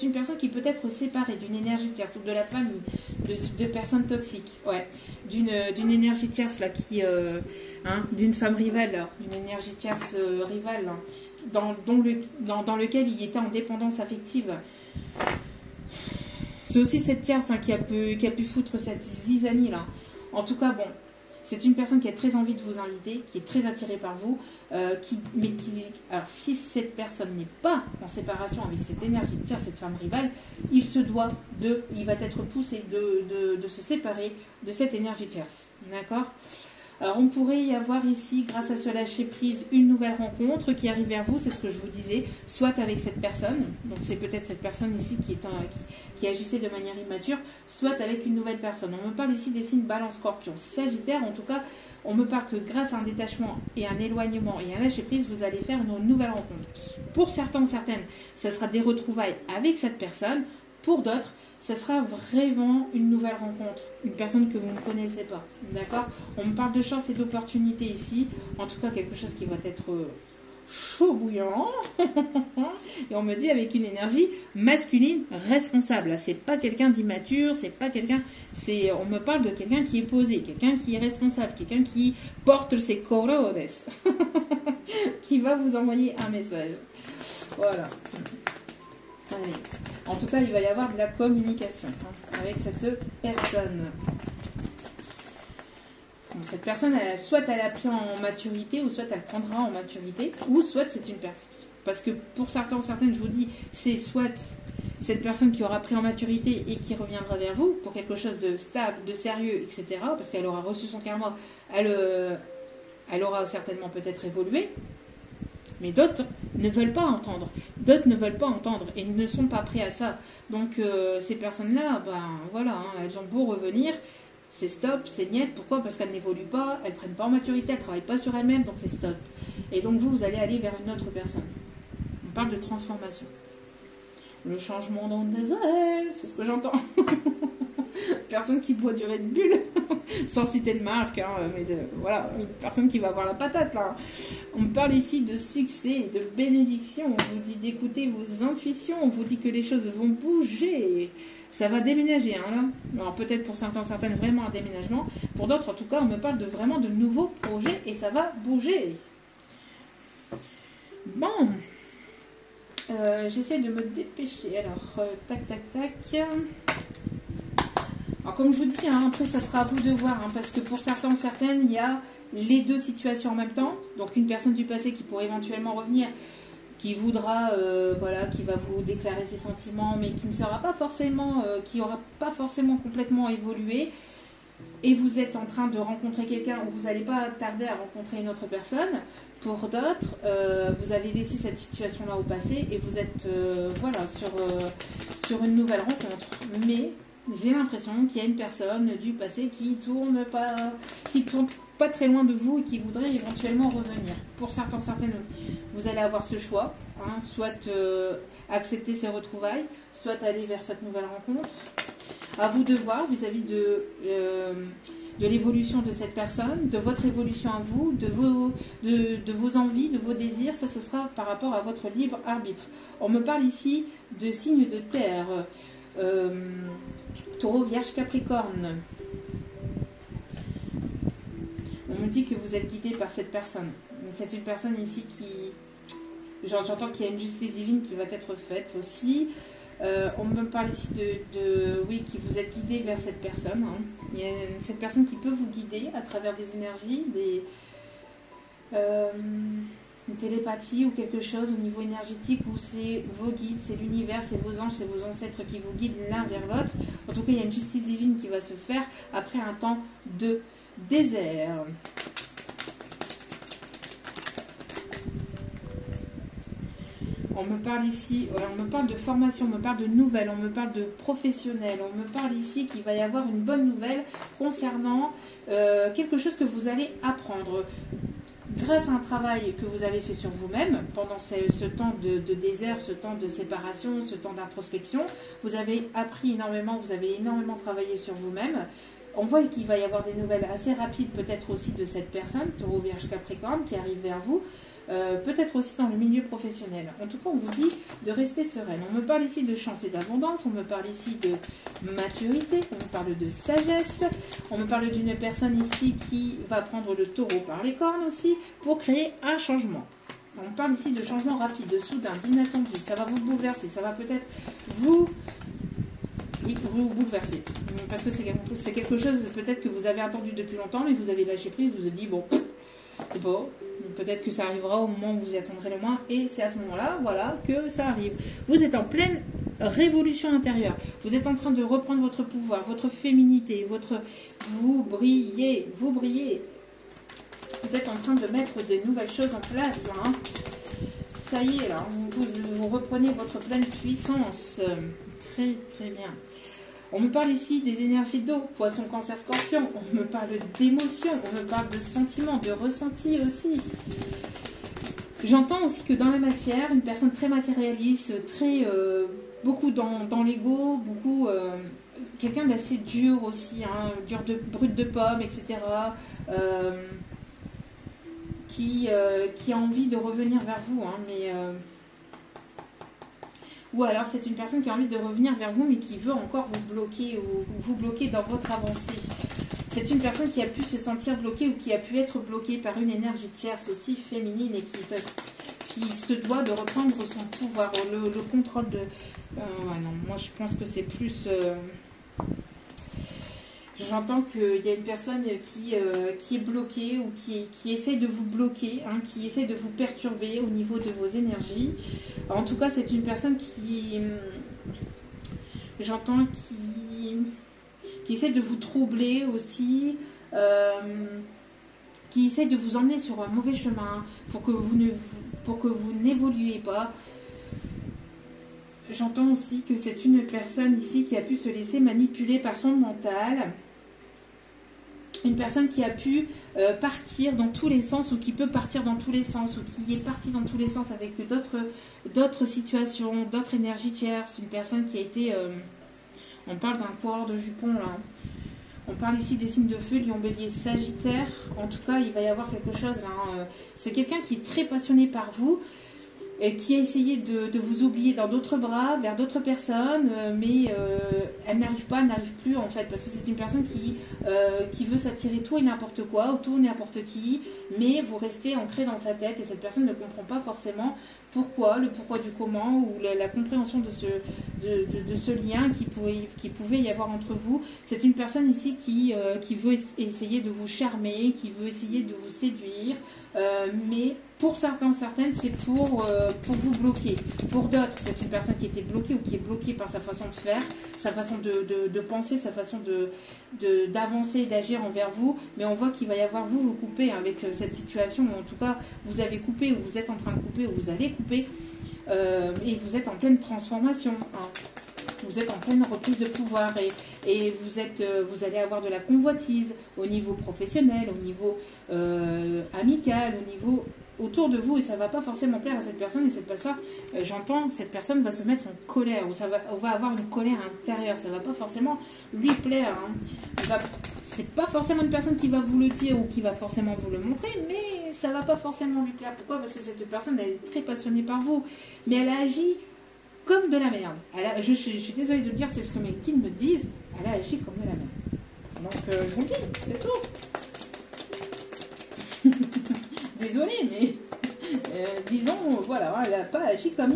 une personne qui peut être séparée d'une énergie tierce ou de la famille, de personnes toxiques, ouais, d'une énergie tierce, là, hein, d'une femme rivale, d'une énergie tierce rivale, hein, dans lequel il était en dépendance affective. C'est aussi cette tierce, hein, qui a pu foutre cette zizanie, là. En tout cas, bon, c'est une personne qui a très envie de vous inviter, qui est très attirée par vous, alors si cette personne n'est pas en séparation avec cette énergie de tierce, cette femme rivale, il va être poussé de se séparer de cette énergie tierce. D'accord? Alors on pourrait y avoir ici, grâce à ce lâcher prise, une nouvelle rencontre qui arrive vers vous, c'est ce que je vous disais, soit avec cette personne, donc c'est peut-être cette personne ici qui agissait de manière immature, soit avec une nouvelle personne. On me parle ici des signes Balance, Scorpion, Sagittaire. En tout cas, on me parle que grâce à un détachement et un éloignement et un lâcher prise, vous allez faire une nouvelle rencontre. Pour certains ou certaines, ça sera des retrouvailles avec cette personne. Pour d'autres, ça sera vraiment une nouvelle rencontre, une personne que vous ne connaissez pas, d'accord? On me parle de chance et d'opportunité ici, en tout cas quelque chose qui va être chaud bouillant, et on me dit avec une énergie masculine responsable. C'est pas quelqu'un d'immature, c'est pas quelqu'un, on me parle de quelqu'un qui est posé, quelqu'un qui est responsable, quelqu'un qui porte ses colores, qui va vous envoyer un message. Voilà. Allez. En tout cas, il va y avoir de la communication, hein, avec cette personne. Donc, cette personne, soit elle a pris en maturité, ou soit elle prendra en maturité, ou soit c'est une personne. Parce que pour certains, certaines, je vous dis, c'est soit cette personne qui aura pris en maturité et qui reviendra vers vous pour quelque chose de stable, de sérieux, etc. Parce qu'elle aura reçu son karma, elle aura certainement peut-être évolué. Mais d'autres ne veulent pas entendre. D'autres ne veulent pas entendre et ne sont pas prêts à ça. Donc ces personnes-là, ben voilà, hein, elles ont beau revenir, c'est stop, c'est niet. Pourquoi? Parce qu'elles n'évoluent pas, elles ne prennent pas en maturité, elles ne travaillent pas sur elles-mêmes, donc c'est stop. Et donc vous allez aller vers une autre personne. On parle de transformation. Le changement dans le désert, c'est ce que j'entends. personne qui boit du Red Bull, sans citer de marque, hein, mais voilà, une personne qui va avoir la patate là. On parle ici de succès et de bénédiction. On vous dit d'écouter vos intuitions, on vous dit que les choses vont bouger. Ça va déménager, hein, là. Alors peut-être pour certains, certaines vraiment un déménagement. Pour d'autres, en tout cas, on me parle de vraiment de nouveaux projets et ça va bouger. Bon, j'essaie de me dépêcher. Alors, tac, tac, tac. Alors comme je vous dis, hein, après ça sera à vous de voir, hein, parce que pour certains, certaines, il y a les deux situations en même temps. Donc une personne du passé qui pourrait éventuellement revenir, qui voudra, voilà, qui va vous déclarer ses sentiments, mais qui ne sera pas forcément, qui n'aura pas forcément complètement évolué. Et vous êtes en train de rencontrer quelqu'un où vous n'allez pas tarder à rencontrer une autre personne. Pour d'autres, vous avez laissé cette situation-là au passé et vous êtes, voilà, sur une nouvelle rencontre. Mais j'ai l'impression qu'il y a une personne du passé qui tourne pas très loin de vous et qui voudrait éventuellement revenir. Pour certains, certaines, vous allez avoir ce choix, hein, soit accepter ces retrouvailles, soit aller vers cette nouvelle rencontre. À vous de voir vis-à-vis de l'évolution de cette personne, de votre évolution à vous, de vos envies, de vos désirs. Ça, ce sera par rapport à votre libre arbitre. On me parle ici de signes de terre. Taureau, Vierge, Capricorne. On me dit que vous êtes guidé par cette personne. C'est une personne ici qui... J'entends qu'il y a une justice divine qui va être faite aussi. On me parle ici oui, que vous êtes guidé vers cette personne. Hein. Il y a cette personne qui peut vous guider à travers des énergies, une télépathie ou quelque chose au niveau énergétique où c'est vos guides, c'est l'univers, c'est vos anges, c'est vos ancêtres qui vous guident l'un vers l'autre. En tout cas, il y a une justice divine qui va se faire après un temps de désert. On me parle ici, on me parle de formation, on me parle de nouvelles, on me parle de professionnels, on me parle ici qu'il va y avoir une bonne nouvelle concernant quelque chose que vous allez apprendre. Grâce à un travail que vous avez fait sur vous-même, pendant ce temps de désert, ce temps de séparation, ce temps d'introspection, vous avez appris énormément, vous avez énormément travaillé sur vous-même. On voit qu'il va y avoir des nouvelles assez rapides, peut-être aussi de cette personne, Taureau, Vierge, Capricorne, qui arrive vers vous. Peut-être aussi dans le milieu professionnel. En tout cas, on vous dit de rester sereine. On me parle ici de chance et d'abondance, on me parle ici de maturité, on me parle de sagesse, on me parle d'une personne ici qui va prendre le taureau par les cornes aussi pour créer un changement. On parle ici de changement rapide, de soudain, d'inattendu. Ça va vous bouleverser, ça va peut-être vous bouleverser. Parce que c'est quelque chose peut-être que vous avez attendu depuis longtemps, mais vous avez lâché prise, vous vous dit bon, peut-être que ça arrivera au moment où vous y attendrez le moins, et c'est à ce moment-là, voilà, que ça arrive. Vous êtes en pleine révolution intérieure. Vous êtes en train de reprendre votre pouvoir, votre féminité, vous brillez. Vous êtes en train de mettre de nouvelles choses en place, là, hein. Ça y est, là, vous reprenez votre pleine puissance. Très, très bien. On me parle ici des énergies d'eau, poisson, cancer, scorpion. On me parle d'émotions, on me parle de sentiments, de ressentis aussi. J'entends aussi que dans la matière, une personne très matérialiste, beaucoup dans l'ego, beaucoup quelqu'un d'assez dur aussi, hein, brut de pomme, etc. Qui a envie de revenir vers vous, hein, mais... Ou alors c'est une personne qui a envie de revenir vers vous mais qui veut encore vous bloquer ou vous bloquer dans votre avancée. C'est une personne qui a pu se sentir bloquée ou qui a pu être bloquée par une énergie tierce aussi féminine et qui se doit de reprendre son pouvoir, le contrôle de... ouais, non, moi je pense que c'est plus... J'entends qu'il y a une personne qui est bloquée ou qui essaie de vous bloquer, hein, qui essaie de vous perturber au niveau de vos énergies. En tout cas, c'est une personne j'entends, qui essaie de vous troubler aussi, qui essaie de vous emmener sur un mauvais chemin pour que vous n'évoluiez pas. J'entends aussi que c'est une personne ici qui a pu se laisser manipuler par son mental. Une personne qui a pu partir dans tous les sens ou qui peut partir dans tous les sens ou qui est partie dans tous les sens avec d'autres situations, d'autres énergies tierces. Une personne qui a été, On parle d'un coureur de jupons là. On parle ici des signes de feu, Lion, Bélier, Sagittaire. En tout cas, il va y avoir quelque chose là. C'est quelqu'un qui est très passionné par vous et qui a essayé de vous oublier dans d'autres bras, vers d'autres personnes, mais elle n'arrive pas, elle n'arrive plus en fait, parce que c'est une personne qui veut s'attirer tout et n'importe quoi, autour n'importe qui, mais vous restez ancré dans sa tête et cette personne ne comprend pas forcément pourquoi, le pourquoi du comment ou la compréhension de ce lien qui pouvait y avoir entre vous. C'est une personne ici qui veut essayer de vous charmer, qui veut essayer de vous séduire, mais pour certains, certaines, c'est pour vous bloquer. Pour d'autres, c'est une personne qui était bloquée ou qui est bloquée par sa façon de faire, sa façon de penser, sa façon d'avancer et d'agir envers vous. Mais on voit qu'il va y avoir vous couper avec cette situation, ou en tout cas, vous avez coupé, ou vous êtes en train de couper, ou vous allez couper, et vous êtes en pleine transformation. Hein. Vous êtes en pleine reprise de pouvoir et vous allez avoir de la convoitise au niveau professionnel, au niveau amical, au niveau autour de vous, et ça va pas forcément plaire à cette personne, et cette personne, j'entends, cette personne va se mettre en colère, ou on va avoir une colère intérieure, ça va pas forcément lui plaire. Hein. C'est pas forcément une personne qui va vous le dire ou qui va forcément vous le montrer, mais ça va pas forcément lui plaire. Pourquoi? Parce que cette personne, elle est très passionnée par vous, mais elle a agi comme de la merde. Je suis désolée de le dire, c'est ce que mes guides me disent, elle a agi comme de la merde. Donc je vous le dis, c'est tout. Désolée, mais disons, voilà, elle n'a pas agi comme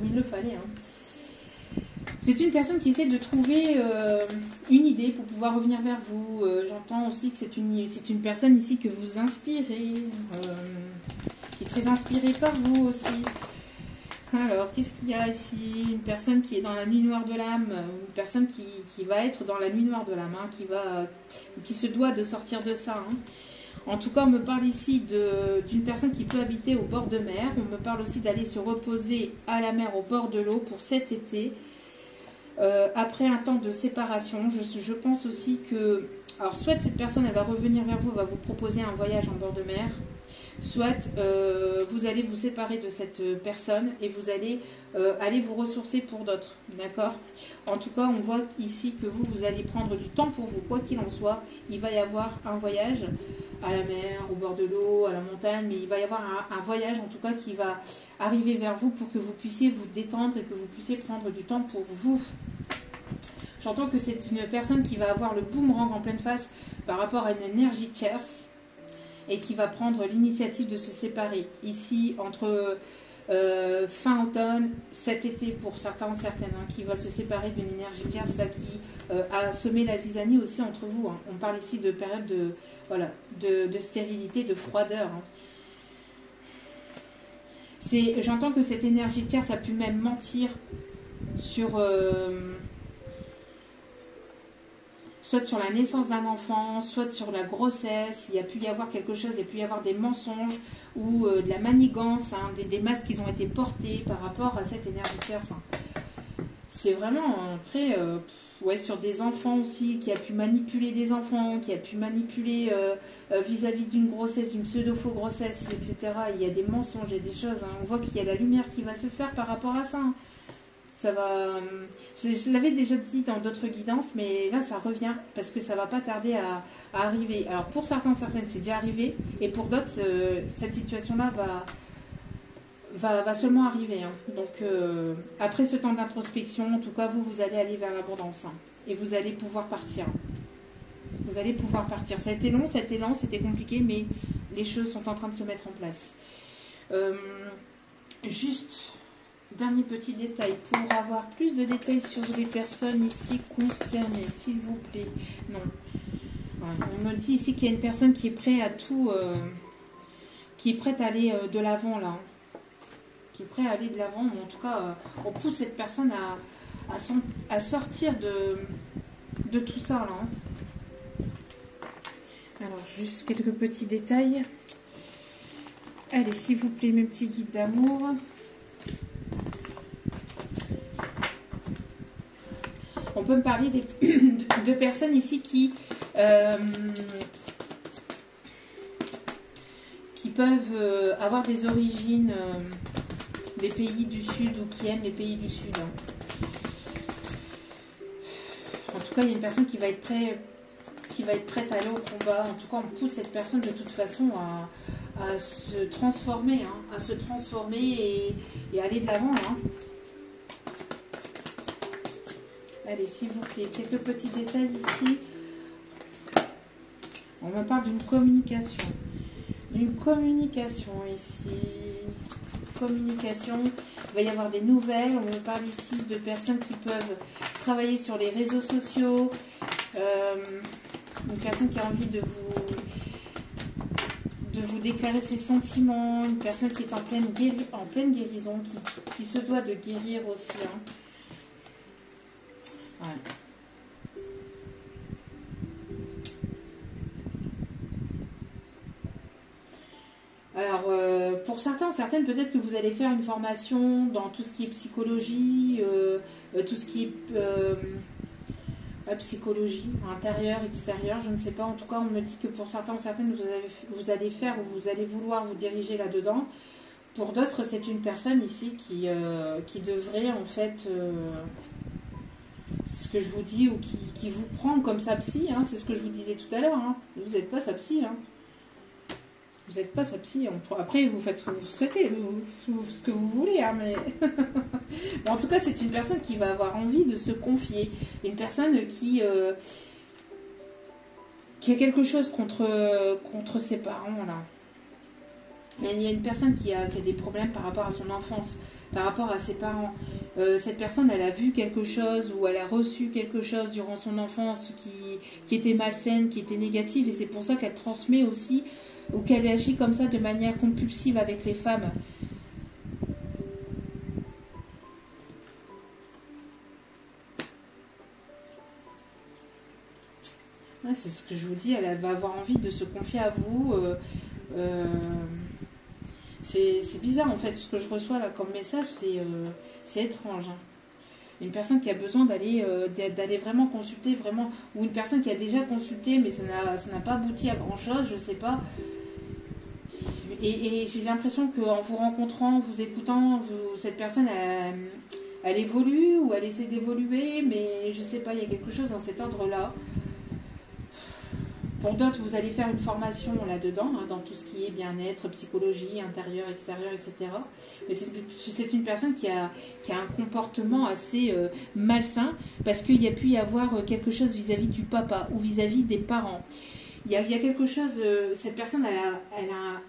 il le fallait. Hein. C'est une personne qui essaie de trouver une idée pour pouvoir revenir vers vous. J'entends aussi que c'est une personne ici que vous inspirez, qui est très inspirée par vous aussi. Alors, qu'est-ce qu'il y a ici? Une personne qui est dans la nuit noire de l'âme, une personne qui va être dans la nuit noire de l'âme, hein, qui se doit de sortir de ça. Hein. En tout cas, on me parle ici d'une personne qui peut habiter au bord de mer. On me parle aussi d'aller se reposer à la mer, au bord de l'eau pour cet été. Après un temps de séparation, je pense aussi que... Alors, soit cette personne, elle va revenir vers vous, va vous proposer un voyage en bord de mer. Soit vous allez vous séparer de cette personne et vous allez aller vous ressourcer pour d'autres. D'accord? En tout cas, on voit ici que vous allez prendre du temps pour vous, quoi qu'il en soit. Il va y avoir un voyage à la mer, au bord de l'eau, à la montagne, mais il va y avoir un voyage en tout cas qui va arriver vers vous pour que vous puissiez vous détendre et que vous puissiez prendre du temps pour vous. J'entends que c'est une personne qui va avoir le boomerang en pleine face par rapport à une énergie tierce et qui va prendre l'initiative de se séparer. Ici, entre fin automne, cet été pour certains, certaines, hein, qui va se séparer d'une énergie tierce là, qui a semé la zizanie aussi entre vous. Hein. On parle ici de période de stérilité, de froideur. Hein. J'entends que cette énergie tierce a pu même mentir sur... soit sur la naissance d'un enfant, soit sur la grossesse, il y a pu y avoir quelque chose, il y a pu y avoir des mensonges ou de la manigance, hein, des masques qui ont été portés par rapport à cette énergie tierce. Hein. C'est vraiment très... sur des enfants aussi, qui a pu manipuler des enfants, qui a pu manipuler vis-à-vis d'une grossesse, d'une pseudo-faux grossesse, etc. Il y a des mensonges, il y a des choses. Hein. On voit qu'il y a la lumière qui va se faire par rapport à ça. Hein. Ça va... Je l'avais déjà dit dans d'autres guidances, mais là, ça revient parce que ça va pas tarder à arriver. Alors, pour certains, certaines, c'est déjà arrivé. Et pour d'autres, cette situation-là va seulement arriver. Hein. Donc, après ce temps d'introspection, en tout cas, vous allez aller vers l'abondance. Hein. Et vous allez pouvoir partir. Vous allez pouvoir partir. Ça a été long, c'était compliqué, mais les choses sont en train de se mettre en place. Juste... Dernier petit détail, pour avoir plus de détails sur les personnes ici concernées, s'il vous plaît. Non. Voilà. On me dit ici qu'il y a une personne qui est prête à tout, qui est prête à aller de l'avant là. Qui est prête à aller de l'avant, mais en tout cas, on pousse cette personne à sortir de tout ça là. Alors, juste quelques petits détails. Allez, s'il vous plaît, mes petits guides d'amour. On peut me parler de personnes ici qui peuvent avoir des origines des pays du Sud ou qui aiment les pays du Sud. Hein. tout cas, il y a une personne qui va être prête à aller au combat. En tout cas, on pousse cette personne de toute façon à se transformer, hein, à se transformer et aller de l'avant. Hein. Allez, s'il vous plaît, quelques petits détails ici. On me parle d'une communication. D'une communication ici. Communication. Il va y avoir des nouvelles. On me parle ici de personnes qui peuvent travailler sur les réseaux sociaux. Une personne qui a envie de vous déclarer ses sentiments. Une personne qui est en pleine guérison, qui se doit de guérir aussi. Hein. Ouais. Alors, pour certains, certaines, peut-être que vous allez faire une formation dans tout ce qui est psychologie, tout ce qui est psychologie, intérieure, extérieure, je ne sais pas. En tout cas, on me dit que pour certains, certaines, vous allez faire ou vous allez vouloir vous diriger là-dedans. Pour d'autres, c'est une personne ici qui devrait, en fait, ce que je vous dis, ou qui vous prend comme sa psy, hein, c'est ce que je vous disais tout à l'heure. Hein. Vous n'êtes pas sa psy, hein. Vous n'êtes pas sa psy. Après, vous faites ce que vous souhaitez, ce que vous voulez. Hein, mais bon, en tout cas, c'est une personne qui va avoir envie de se confier. Une personne qui a quelque chose contre ses parents. Là. Il y a une personne qui a des problèmes par rapport à son enfance, par rapport à ses parents. Cette personne, elle a vu quelque chose ou elle a reçu quelque chose durant son enfance qui était malsaine, qui était négative. Et c'est pour ça qu'elle transmet aussi, ou qu'elle agit comme ça de manière compulsive avec les femmes. Ouais, c'est ce que je vous dis, elle va avoir envie de se confier à vous. C'est bizarre en fait, ce que je reçois là comme message, c'est étrange. Hein. Une personne qui a besoin d'aller vraiment consulter, vraiment, ou une personne qui a déjà consulté mais ça n'a pas abouti à grand chose, je sais pas. Et j'ai l'impression qu'en vous rencontrant, vous écoutant, cette personne, elle évolue ou elle essaie d'évoluer, mais je sais pas, il y a quelque chose dans cet ordre-là. Pour d'autres, vous allez faire une formation là-dedans, hein, dans tout ce qui est bien-être, psychologie, intérieure, extérieure, etc. Mais c'est une personne qui a un comportement assez malsain, parce qu'il y a pu y avoir quelque chose vis-à-vis du papa ou vis-à-vis des parents. Il y a quelque chose, cette personne, elle a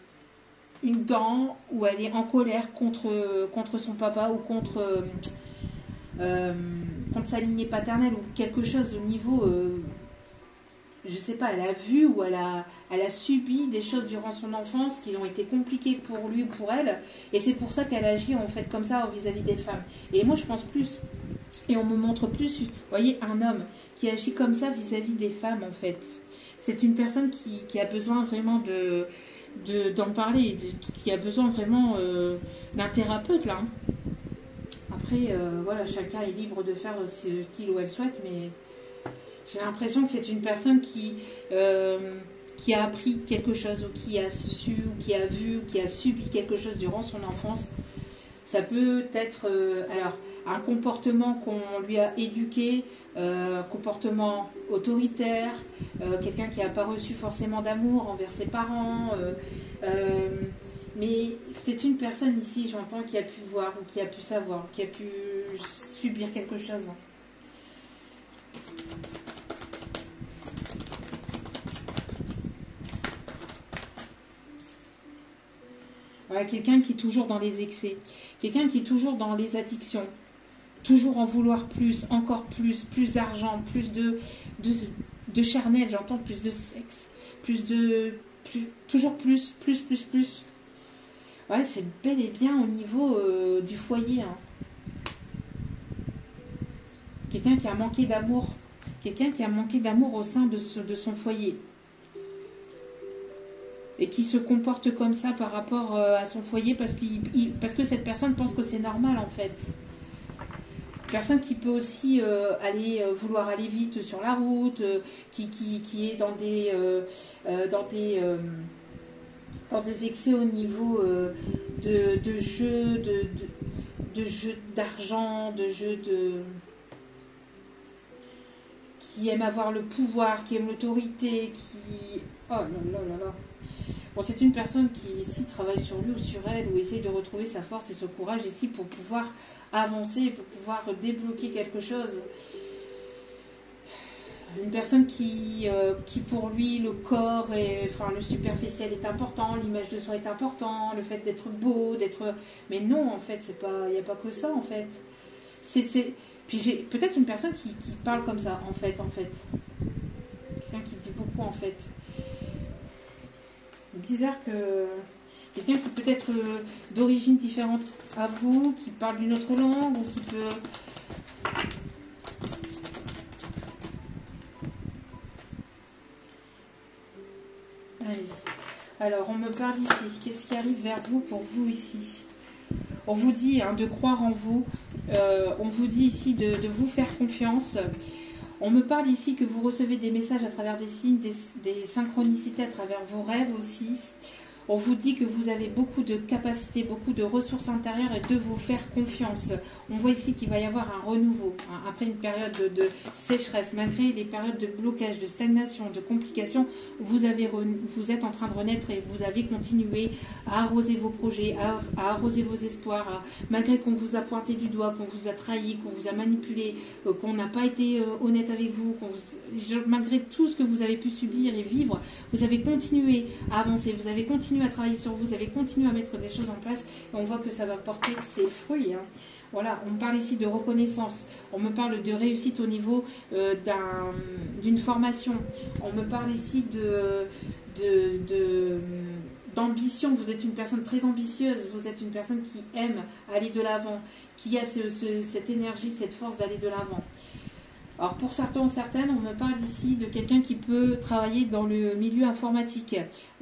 une dent où elle est en colère contre son papa ou contre sa lignée paternelle, ou quelque chose au niveau, je sais pas, elle a vu ou elle a subi des choses durant son enfance qui ont été compliquées pour lui ou pour elle, et c'est pour ça qu'elle agit en fait comme ça vis-à-vis des femmes. Et moi je pense plus, et on me montre plus, vous voyez, un homme qui agit comme ça vis-à-vis des femmes en fait. C'est une personne qui a besoin vraiment d'en parler, qui a besoin vraiment d'un thérapeute là. Après, voilà, chacun est libre de faire ce qu'il ou elle souhaite, mais j'ai l'impression que c'est une personne qui a appris quelque chose, ou qui a su, ou qui a vu, ou qui a subi quelque chose durant son enfance. Ça peut être alors un comportement qu'on lui a éduqué, comportement autoritaire, quelqu'un qui n'a pas reçu forcément d'amour envers ses parents, mais c'est une personne ici, j'entends, qui a pu voir, ou qui a pu savoir, qui a pu subir quelque chose. Voilà, quelqu'un qui est toujours dans les excès, quelqu'un qui est toujours dans les addictions, toujours en vouloir plus, encore plus d'argent, plus de charnel, j'entends, plus de sexe, toujours plus. Ouais, c'est bel et bien au niveau du foyer. Hein. Quelqu'un qui a manqué d'amour, au sein de son foyer. Et qui se comporte comme ça par rapport à son foyer parce que cette personne pense que c'est normal en fait. Personne qui peut aussi vouloir aller vite sur la route, qui est dans des excès au niveau de jeux, de jeux d'argent, de jeux qui aime avoir le pouvoir, qui aime l'autorité, qui... Oh là là là là. Bon, c'est une personne qui ici travaille sur lui ou sur elle, ou essaye de retrouver sa force et son courage ici pour pouvoir avancer, pour pouvoir débloquer quelque chose. Une personne qui pour lui, le corps, enfin le superficiel est important, l'image de soi est important, le fait d'être beau, d'être... Mais non, en fait, c'est pas, il n'y a pas que ça, en fait. Puis j'ai peut-être une personne qui parle comme ça, en fait. Quelqu'un qui dit beaucoup, en fait. Bizarre que... Quelqu'un qui peut être d'origine différente à vous, qui parle d'une autre langue, ou qui peut... Allez. Alors, on me parle ici. Qu'est-ce qui arrive vers vous pour vous ici? On vous dit de croire en vous. On vous dit ici de vous faire confiance. On me parle ici que vous recevez des messages à travers des signes, des synchronicités à travers vos rêves aussi. On vous dit que vous avez beaucoup de capacités, beaucoup de ressources intérieures et de vous faire confiance. On voit ici qu'il va y avoir un renouveau après une période de sécheresse. Malgré les périodes de blocage, de stagnation, de complications, vous êtes en train de renaître et vous avez continué à arroser vos projets, à arroser vos espoirs. Malgré qu'on vous a pointé du doigt, qu'on vous a trahi, qu'on vous a manipulé, qu'on n'a pas été honnête avec vous, malgré tout ce que vous avez pu subir et vivre, vous avez continué à avancer, vous avez continué à travailler sur vous, vous avez continué à mettre des choses en place et on voit que ça va porter ses fruits. Voilà, on me parle ici de reconnaissance, on me parle de réussite au niveau d'une formation, on me parle ici d'ambition. Vous êtes une personne très ambitieuse, vous êtes une personne qui aime aller de l'avant, qui a cette énergie, cette force d'aller de l'avant. Alors pour certains, certaines, on me parle ici de quelqu'un qui peut travailler dans le milieu informatique,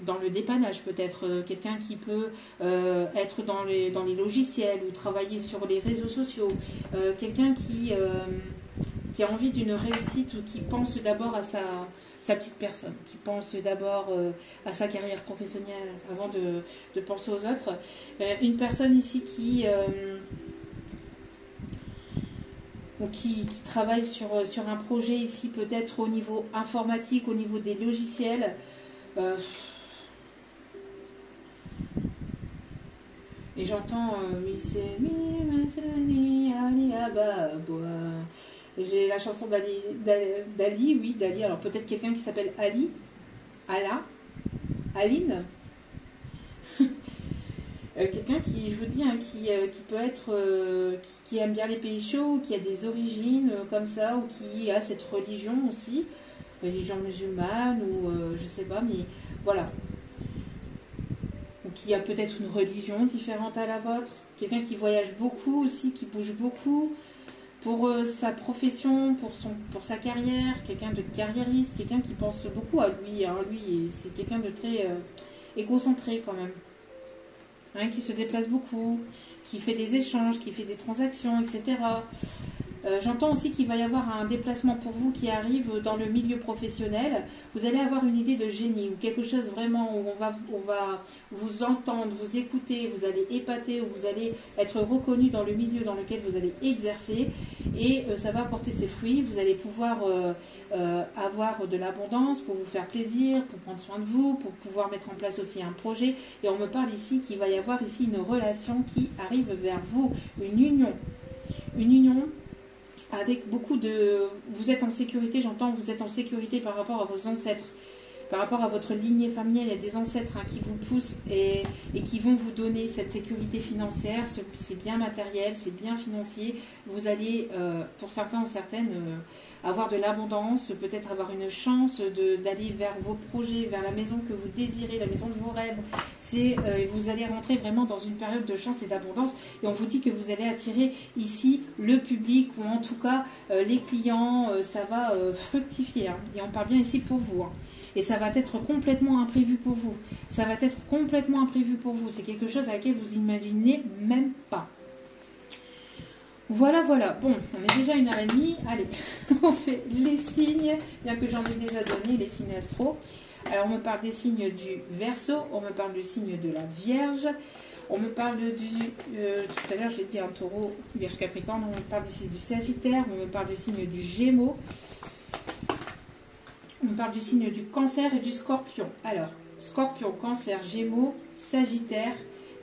dans le dépannage peut-être, quelqu'un qui peut être dans les logiciels ou travailler sur les réseaux sociaux, quelqu'un qui a envie d'une réussite ou qui pense d'abord à sa petite personne, qui pense d'abord à sa carrière professionnelle avant de penser aux autres. Une personne ici qui travaille sur un projet ici, peut-être au niveau informatique, au niveau des logiciels. Et j'entends j'ai la chanson d'Ali, oui, d'Ali. Alors peut-être quelqu'un qui s'appelle Ali, Aline. Quelqu'un qui, je vous dis, qui peut être, qui aime bien les pays chauds, qui a des origines comme ça, ou qui a cette religion aussi, religion musulmane, ou je sais pas, mais voilà. Ou qui a peut-être une religion différente à la vôtre. Quelqu'un qui voyage beaucoup aussi, qui bouge beaucoup pour sa profession, pour sa carrière, quelqu'un de carriériste, quelqu'un qui pense beaucoup à lui. Lui, c'est quelqu'un de très égocentré quand même. Qui se déplace beaucoup, qui fait des échanges, qui fait des transactions, etc. J'entends aussi qu'il va y avoir un déplacement pour vous qui arrive dans le milieu professionnel. Vous allez avoir une idée de génie ou quelque chose vraiment où on va vous entendre, vous écouter, vous allez épater, ou vous allez être reconnu dans le milieu dans lequel vous allez exercer et ça va apporter ses fruits. Vous allez pouvoir avoir de l'abondance pour vous faire plaisir, pour prendre soin de vous, pour pouvoir mettre en place aussi un projet. Et on me parle ici qu'il va y avoir ici une relation qui arrive vers vous, une union. Une union avec beaucoup de... Vous êtes en sécurité, j'entends, vous êtes en sécurité par rapport à vos ancêtres, par rapport à votre lignée familiale. Il y a des ancêtres qui vous poussent et qui vont vous donner cette sécurité financière. C'est bien matériel, c'est bien financier. Vous allez, pour certains ou certaines, avoir de l'abondance, peut-être avoir une chance d'aller vers vos projets, vers la maison que vous désirez, la maison de vos rêves. Vous allez rentrer vraiment dans une période de chance et d'abondance. Et on vous dit que vous allez attirer ici le public, ou en tout cas les clients. Ça va fructifier. Et on parle bien ici pour vous. Et ça va être complètement imprévu pour vous. Ça va être complètement imprévu pour vous. C'est quelque chose à laquelle vous imaginez même pas. Voilà, voilà. Bon, on est déjà 1h30. Allez, on fait les signes, bien que j'en ai déjà donné, les signes astro. Alors, on me parle des signes du Verseau, on me parle du signe de la Vierge, on me parle tout à l'heure, j'ai dit un Taureau, Vierge, Capricorne, on me parle ici du Sagittaire, on me parle du signe du Gémeaux. On parle du signe du Cancer et du Scorpion. Alors, Scorpion, Cancer, Gémeaux, Sagittaire,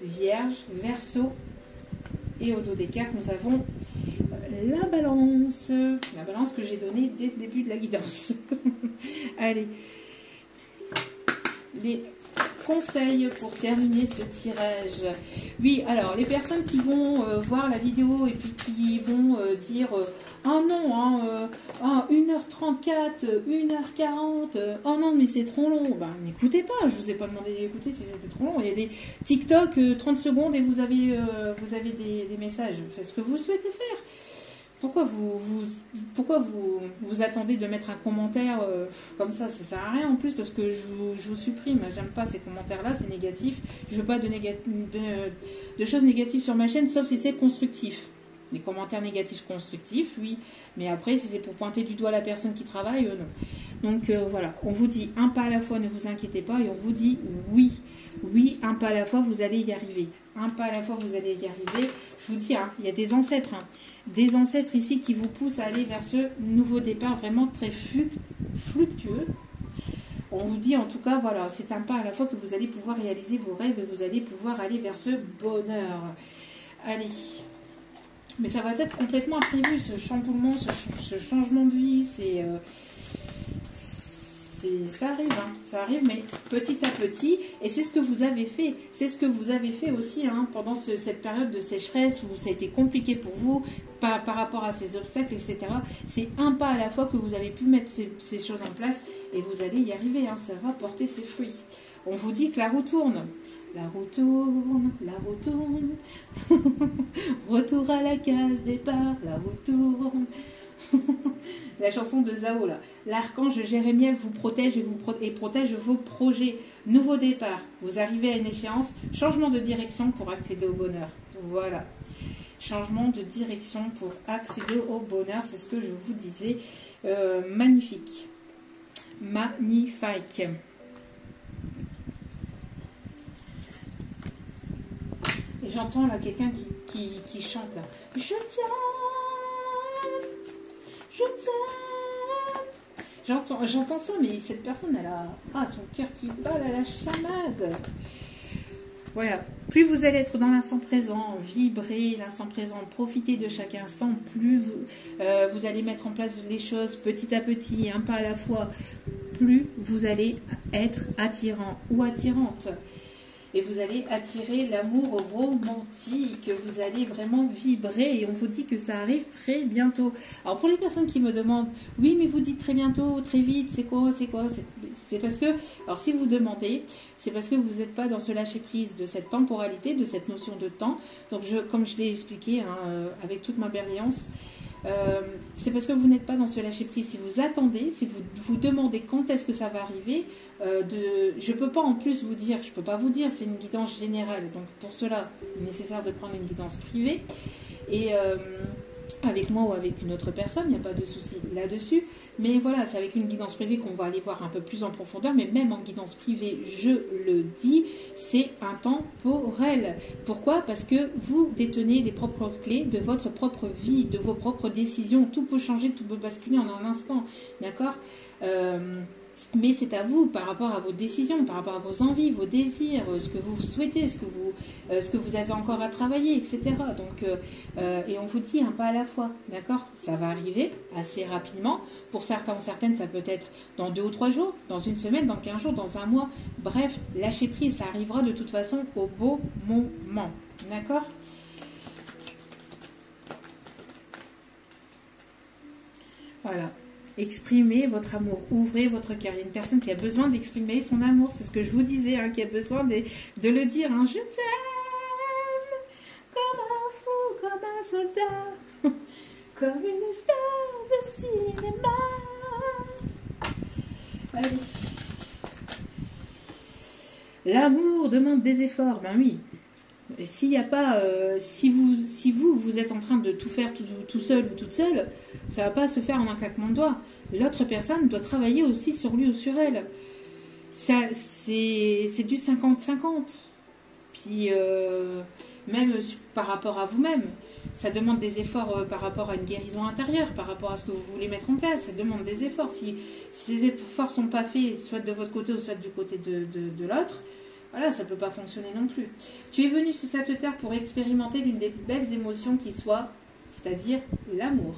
Vierge, Verseau. Et au dos des cartes, nous avons la Balance. La Balance que j'ai donnée dès le début de la guidance. Allez. Les conseils pour terminer ce tirage. Oui, alors, les personnes qui vont voir la vidéo et puis qui vont dire oh non, hein, 1h34, 1h40, oh non, mais c'est trop long. Ben, n'écoutez pas, je vous ai pas demandé d'écouter si c'était trop long. Il y a des TikTok 30 secondes et vous avez des messages. Faites ce que vous souhaitez faire. Pourquoi vous attendez de mettre un commentaire comme ça sert à rien en plus parce que je vous supprime. J'aime pas ces commentaires-là, c'est négatif. Je veux pas de choses négatives sur ma chaîne, sauf si c'est constructif. Les commentaires négatifs constructifs, oui. Mais après, si c'est pour pointer du doigt la personne qui travaille, non. Donc voilà, on vous dit un pas à la fois, ne vous inquiétez pas. Et on vous dit oui. Oui, un pas à la fois, vous allez y arriver. Un pas à la fois, vous allez y arriver. Je vous dis, hein, il y a des ancêtres. Hein, des ancêtres ici qui vous poussent à aller vers ce nouveau départ vraiment très fluctueux. On vous dit en tout cas, voilà, c'est un pas à la fois que vous allez pouvoir réaliser vos rêves et vous allez pouvoir aller vers ce bonheur. Allez. Mais ça va être complètement imprévu, ce chamboulement, ce changement de vie, ça arrive, hein, ça arrive, mais petit à petit, et c'est ce que vous avez fait, c'est ce que vous avez fait aussi hein, pendant cette période de sécheresse où ça a été compliqué pour vous par rapport à ces obstacles, etc. C'est un pas à la fois que vous avez pu mettre ces choses en place et vous allez y arriver, hein, ça va porter ses fruits. On vous dit que la roue tourne. La roue tourne, la roue tourne. Retour à la case départ, la roue tourne. La chanson de Zao là. L'archange Jérémiel vous protège et protège vos projets. Nouveau départ. Vous arrivez à une échéance. Changement de direction pour accéder au bonheur. Voilà. Changement de direction pour accéder au bonheur. C'est ce que je vous disais. Magnifique. Magnifique. Et j'entends là quelqu'un qui chante là. Je t'aime. Je t'aime. J'entends ça, mais cette personne, elle a son cœur qui bat à la chamade. Voilà. Plus vous allez être dans l'instant présent, vibrer l'instant présent, profiter de chaque instant, plus vous allez mettre en place les choses petit à petit, un pas à la fois, plus vous allez être attirant ou attirante. Et vous allez attirer l'amour romantique, vous allez vraiment vibrer et on vous dit que ça arrive très bientôt. Alors pour les personnes qui me demandent, oui mais vous dites très bientôt, très vite, c'est quoi? C'est parce que, alors si vous demandez, c'est parce que vous n'êtes pas dans ce lâcher prise de cette temporalité, de cette notion de temps. Donc comme je l'ai expliqué hein, avec toute ma bienveillance, c'est parce que vous n'êtes pas dans ce lâcher prise. Si vous attendez, si vous vous demandez quand est-ce que ça va arriver, je ne peux pas en plus vous dire, je ne peux pas vous dire, c'est une guidance générale. Donc pour cela, il est nécessaire de prendre une guidance privée. Et avec moi ou avec une autre personne, il n'y a pas de souci là-dessus. Mais voilà, c'est avec une guidance privée qu'on va aller voir un peu plus en profondeur. Mais même en guidance privée, je le dis, c'est intemporel. Pourquoi? Parce que vous détenez les propres clés de votre propre vie, de vos propres décisions. Tout peut changer, tout peut basculer en un instant. D'accord? Mais c'est à vous, par rapport à vos décisions, par rapport à vos envies, vos désirs, ce que vous souhaitez, ce que vous avez encore à travailler, etc. Donc, et on vous dit un pas à la fois, d'accord? Ça va arriver assez rapidement. Pour certains ou certaines, ça peut être dans 2 ou 3 jours, dans une semaine, dans 15 jours, dans un mois. Bref, lâchez prise, ça arrivera de toute façon au beau moment. D'accord? Voilà. Exprimez votre amour, ouvrez votre cœur. Il y a une personne qui a besoin d'exprimer son amour, c'est ce que je vous disais, hein, qui a besoin de le dire. Hein. Je t'aime comme un fou, comme un soldat, comme une star de cinéma. Allez. L'amour demande des efforts, ben oui. Et s'il n'y a pas, si vous êtes en train de tout faire tout seul ou toute seule, ça ne va pas se faire en un claquement de doigts. L'autre personne doit travailler aussi sur lui ou sur elle. C'est du 50-50. Puis, même par rapport à vous-même. Ça demande des efforts par rapport à une guérison intérieure, par rapport à ce que vous voulez mettre en place. Ça demande des efforts. Si ces efforts ne sont pas faits, soit de votre côté ou soit du côté de l'autre, voilà, ça ne peut pas fonctionner non plus. Tu es venu sur cette terre pour expérimenter l'une des belles émotions qui soit, c'est-à-dire l'amour.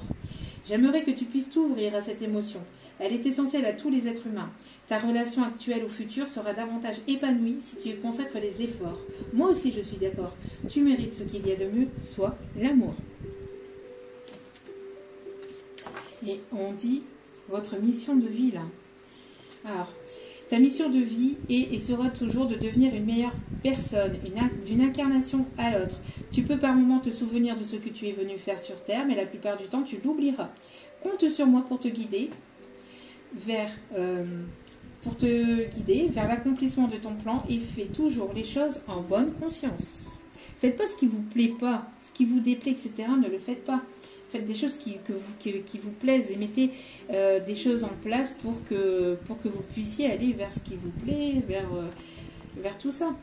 J'aimerais que tu puisses t'ouvrir à cette émotion. Elle est essentielle à tous les êtres humains. Ta relation actuelle ou future sera davantage épanouie si tu y consacres des efforts. Moi aussi, je suis d'accord. Tu mérites ce qu'il y a de mieux, soit l'amour. Et on dit votre mission de vie, là. Alors, ta mission de vie est et sera toujours de devenir une meilleure personne, d'une incarnation à l'autre. Tu peux par moments te souvenir de ce que tu es venu faire sur Terre, mais la plupart du temps, tu l'oublieras. Compte sur moi pour te guider vers l'accomplissement de ton plan et fais toujours les choses en bonne conscience. Faites pas ce qui vous plaît pas, ce qui vous déplaît, etc. Ne le faites pas. Faites des choses qui vous plaisent et mettez des choses en place pour que vous puissiez aller vers ce qui vous plaît, vers tout ça.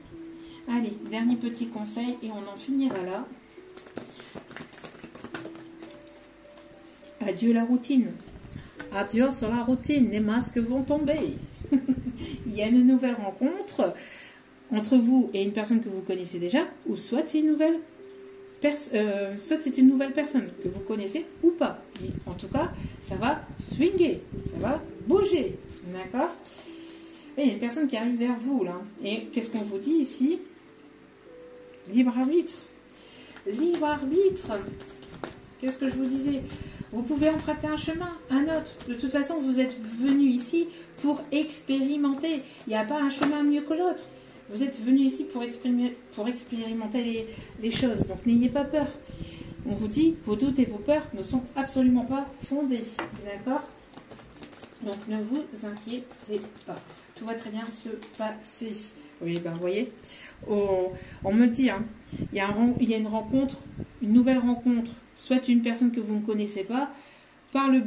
Allez, dernier petit conseil et on en finira là. Adieu la routine. Adieu sur la routine, les masques vont tomber. Il y a une nouvelle rencontre entre vous et une personne que vous connaissez déjà, ou soit c'est une nouvelle personne que vous connaissez ou pas. Et en tout cas, ça va swinger, ça va bouger, d'accord? Et il y a une personne qui arrive vers vous là. Et qu'est-ce qu'on vous dit ici? Libre arbitre. Libre arbitre. Qu'est-ce que je vous disais? Vous pouvez emprunter un chemin, un autre. De toute façon, vous êtes venu ici pour expérimenter. Il n'y a pas un chemin mieux que l'autre. Vous êtes venu ici pour expérimenter les choses. Donc, n'ayez pas peur. On vous dit, vos doutes et vos peurs ne sont absolument pas fondés. D'accord? Donc, ne vous inquiétez pas. Tout va très bien se passer. Oui, ben, vous voyez, on me dit, hein, il y a une rencontre, une nouvelle rencontre, soit une personne que vous ne connaissez pas, par le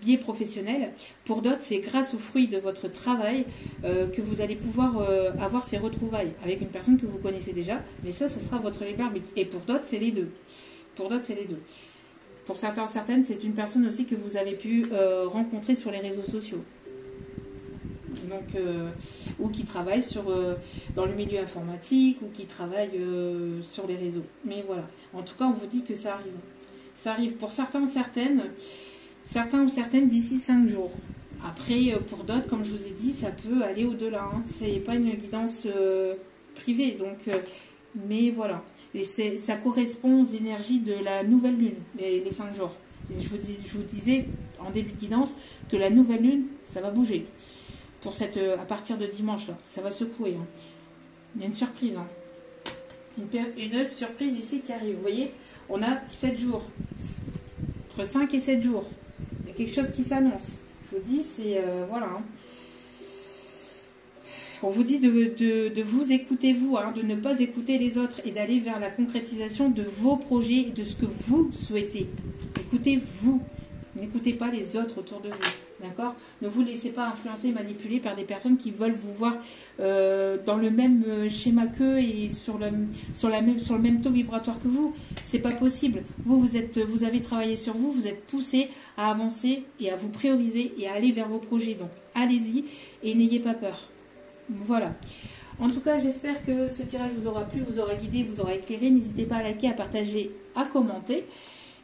biais professionnel. Pour d'autres, c'est grâce aux fruits de votre travail que vous allez pouvoir avoir ces retrouvailles avec une personne que vous connaissez déjà. Mais ça sera votre libre arbitre. Et pour d'autres, c'est les deux. Pour d'autres, c'est les deux. Pour certaines, c'est une personne aussi que vous avez pu rencontrer sur les réseaux sociaux. Donc, ou qui travaille dans le milieu informatique, ou qui travaille sur les réseaux. Mais voilà. En tout cas, on vous dit que ça arrive. Ça arrive pour certains ou certaines d'ici 5 jours. Après, pour d'autres, comme je vous ai dit, ça peut aller au-delà. Hein. C'est pas une guidance privée. Donc, mais voilà. Et ça correspond aux énergies de la nouvelle lune, les 5 jours. Et je vous disais en début de guidance que la nouvelle lune, ça va bouger. Pour à partir de dimanche, là, ça va secouer. Hein. Il y a une surprise. Hein. Une surprise ici qui arrive. Vous voyez, on a 7 jours. Entre 5 et 7 jours. Il y a quelque chose qui s'annonce. Je vous dis, c'est... voilà. Hein. On vous dit de vous écouter vous, hein, de ne pas écouter les autres et d'aller vers la concrétisation de vos projets et de ce que vous souhaitez. Écoutez-vous. N'écoutez pas les autres autour de vous. D'accord? Ne vous laissez pas influencer, manipuler par des personnes qui veulent vous voir dans le même schéma qu'eux et sur le même taux vibratoire que vous. C'est pas possible. Vous avez travaillé sur vous, vous êtes poussé à avancer et à vous prioriser et à aller vers vos projets. Donc, allez-y et n'ayez pas peur. Voilà. En tout cas, j'espère que ce tirage vous aura plu, vous aura guidé, vous aura éclairé. N'hésitez pas à liker, à partager, à commenter.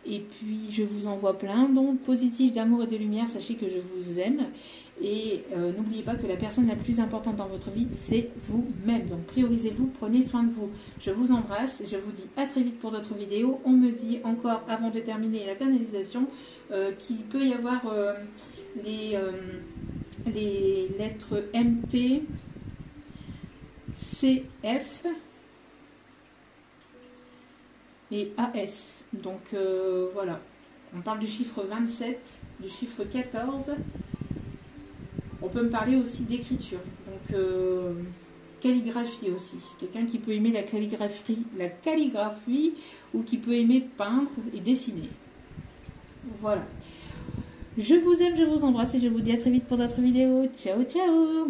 Et puis, je vous envoie plein d'ondes positives d'amour et de lumière. Sachez que je vous aime. Et n'oubliez pas que la personne la plus importante dans votre vie, c'est vous-même. Donc, priorisez-vous, prenez soin de vous. Je vous embrasse. Je vous dis à très vite pour d'autres vidéos. On me dit encore, avant de terminer la canalisation, qu'il peut y avoir les lettres MT, CF et AS. Donc voilà, on parle du chiffre 27, du chiffre 14. On peut me parler aussi d'écriture, donc calligraphie aussi. Quelqu'un qui peut aimer la calligraphie ou qui peut aimer peindre et dessiner. Voilà. Je vous aime, je vous embrasse et je vous dis à très vite pour d'autres vidéos. Ciao, ciao!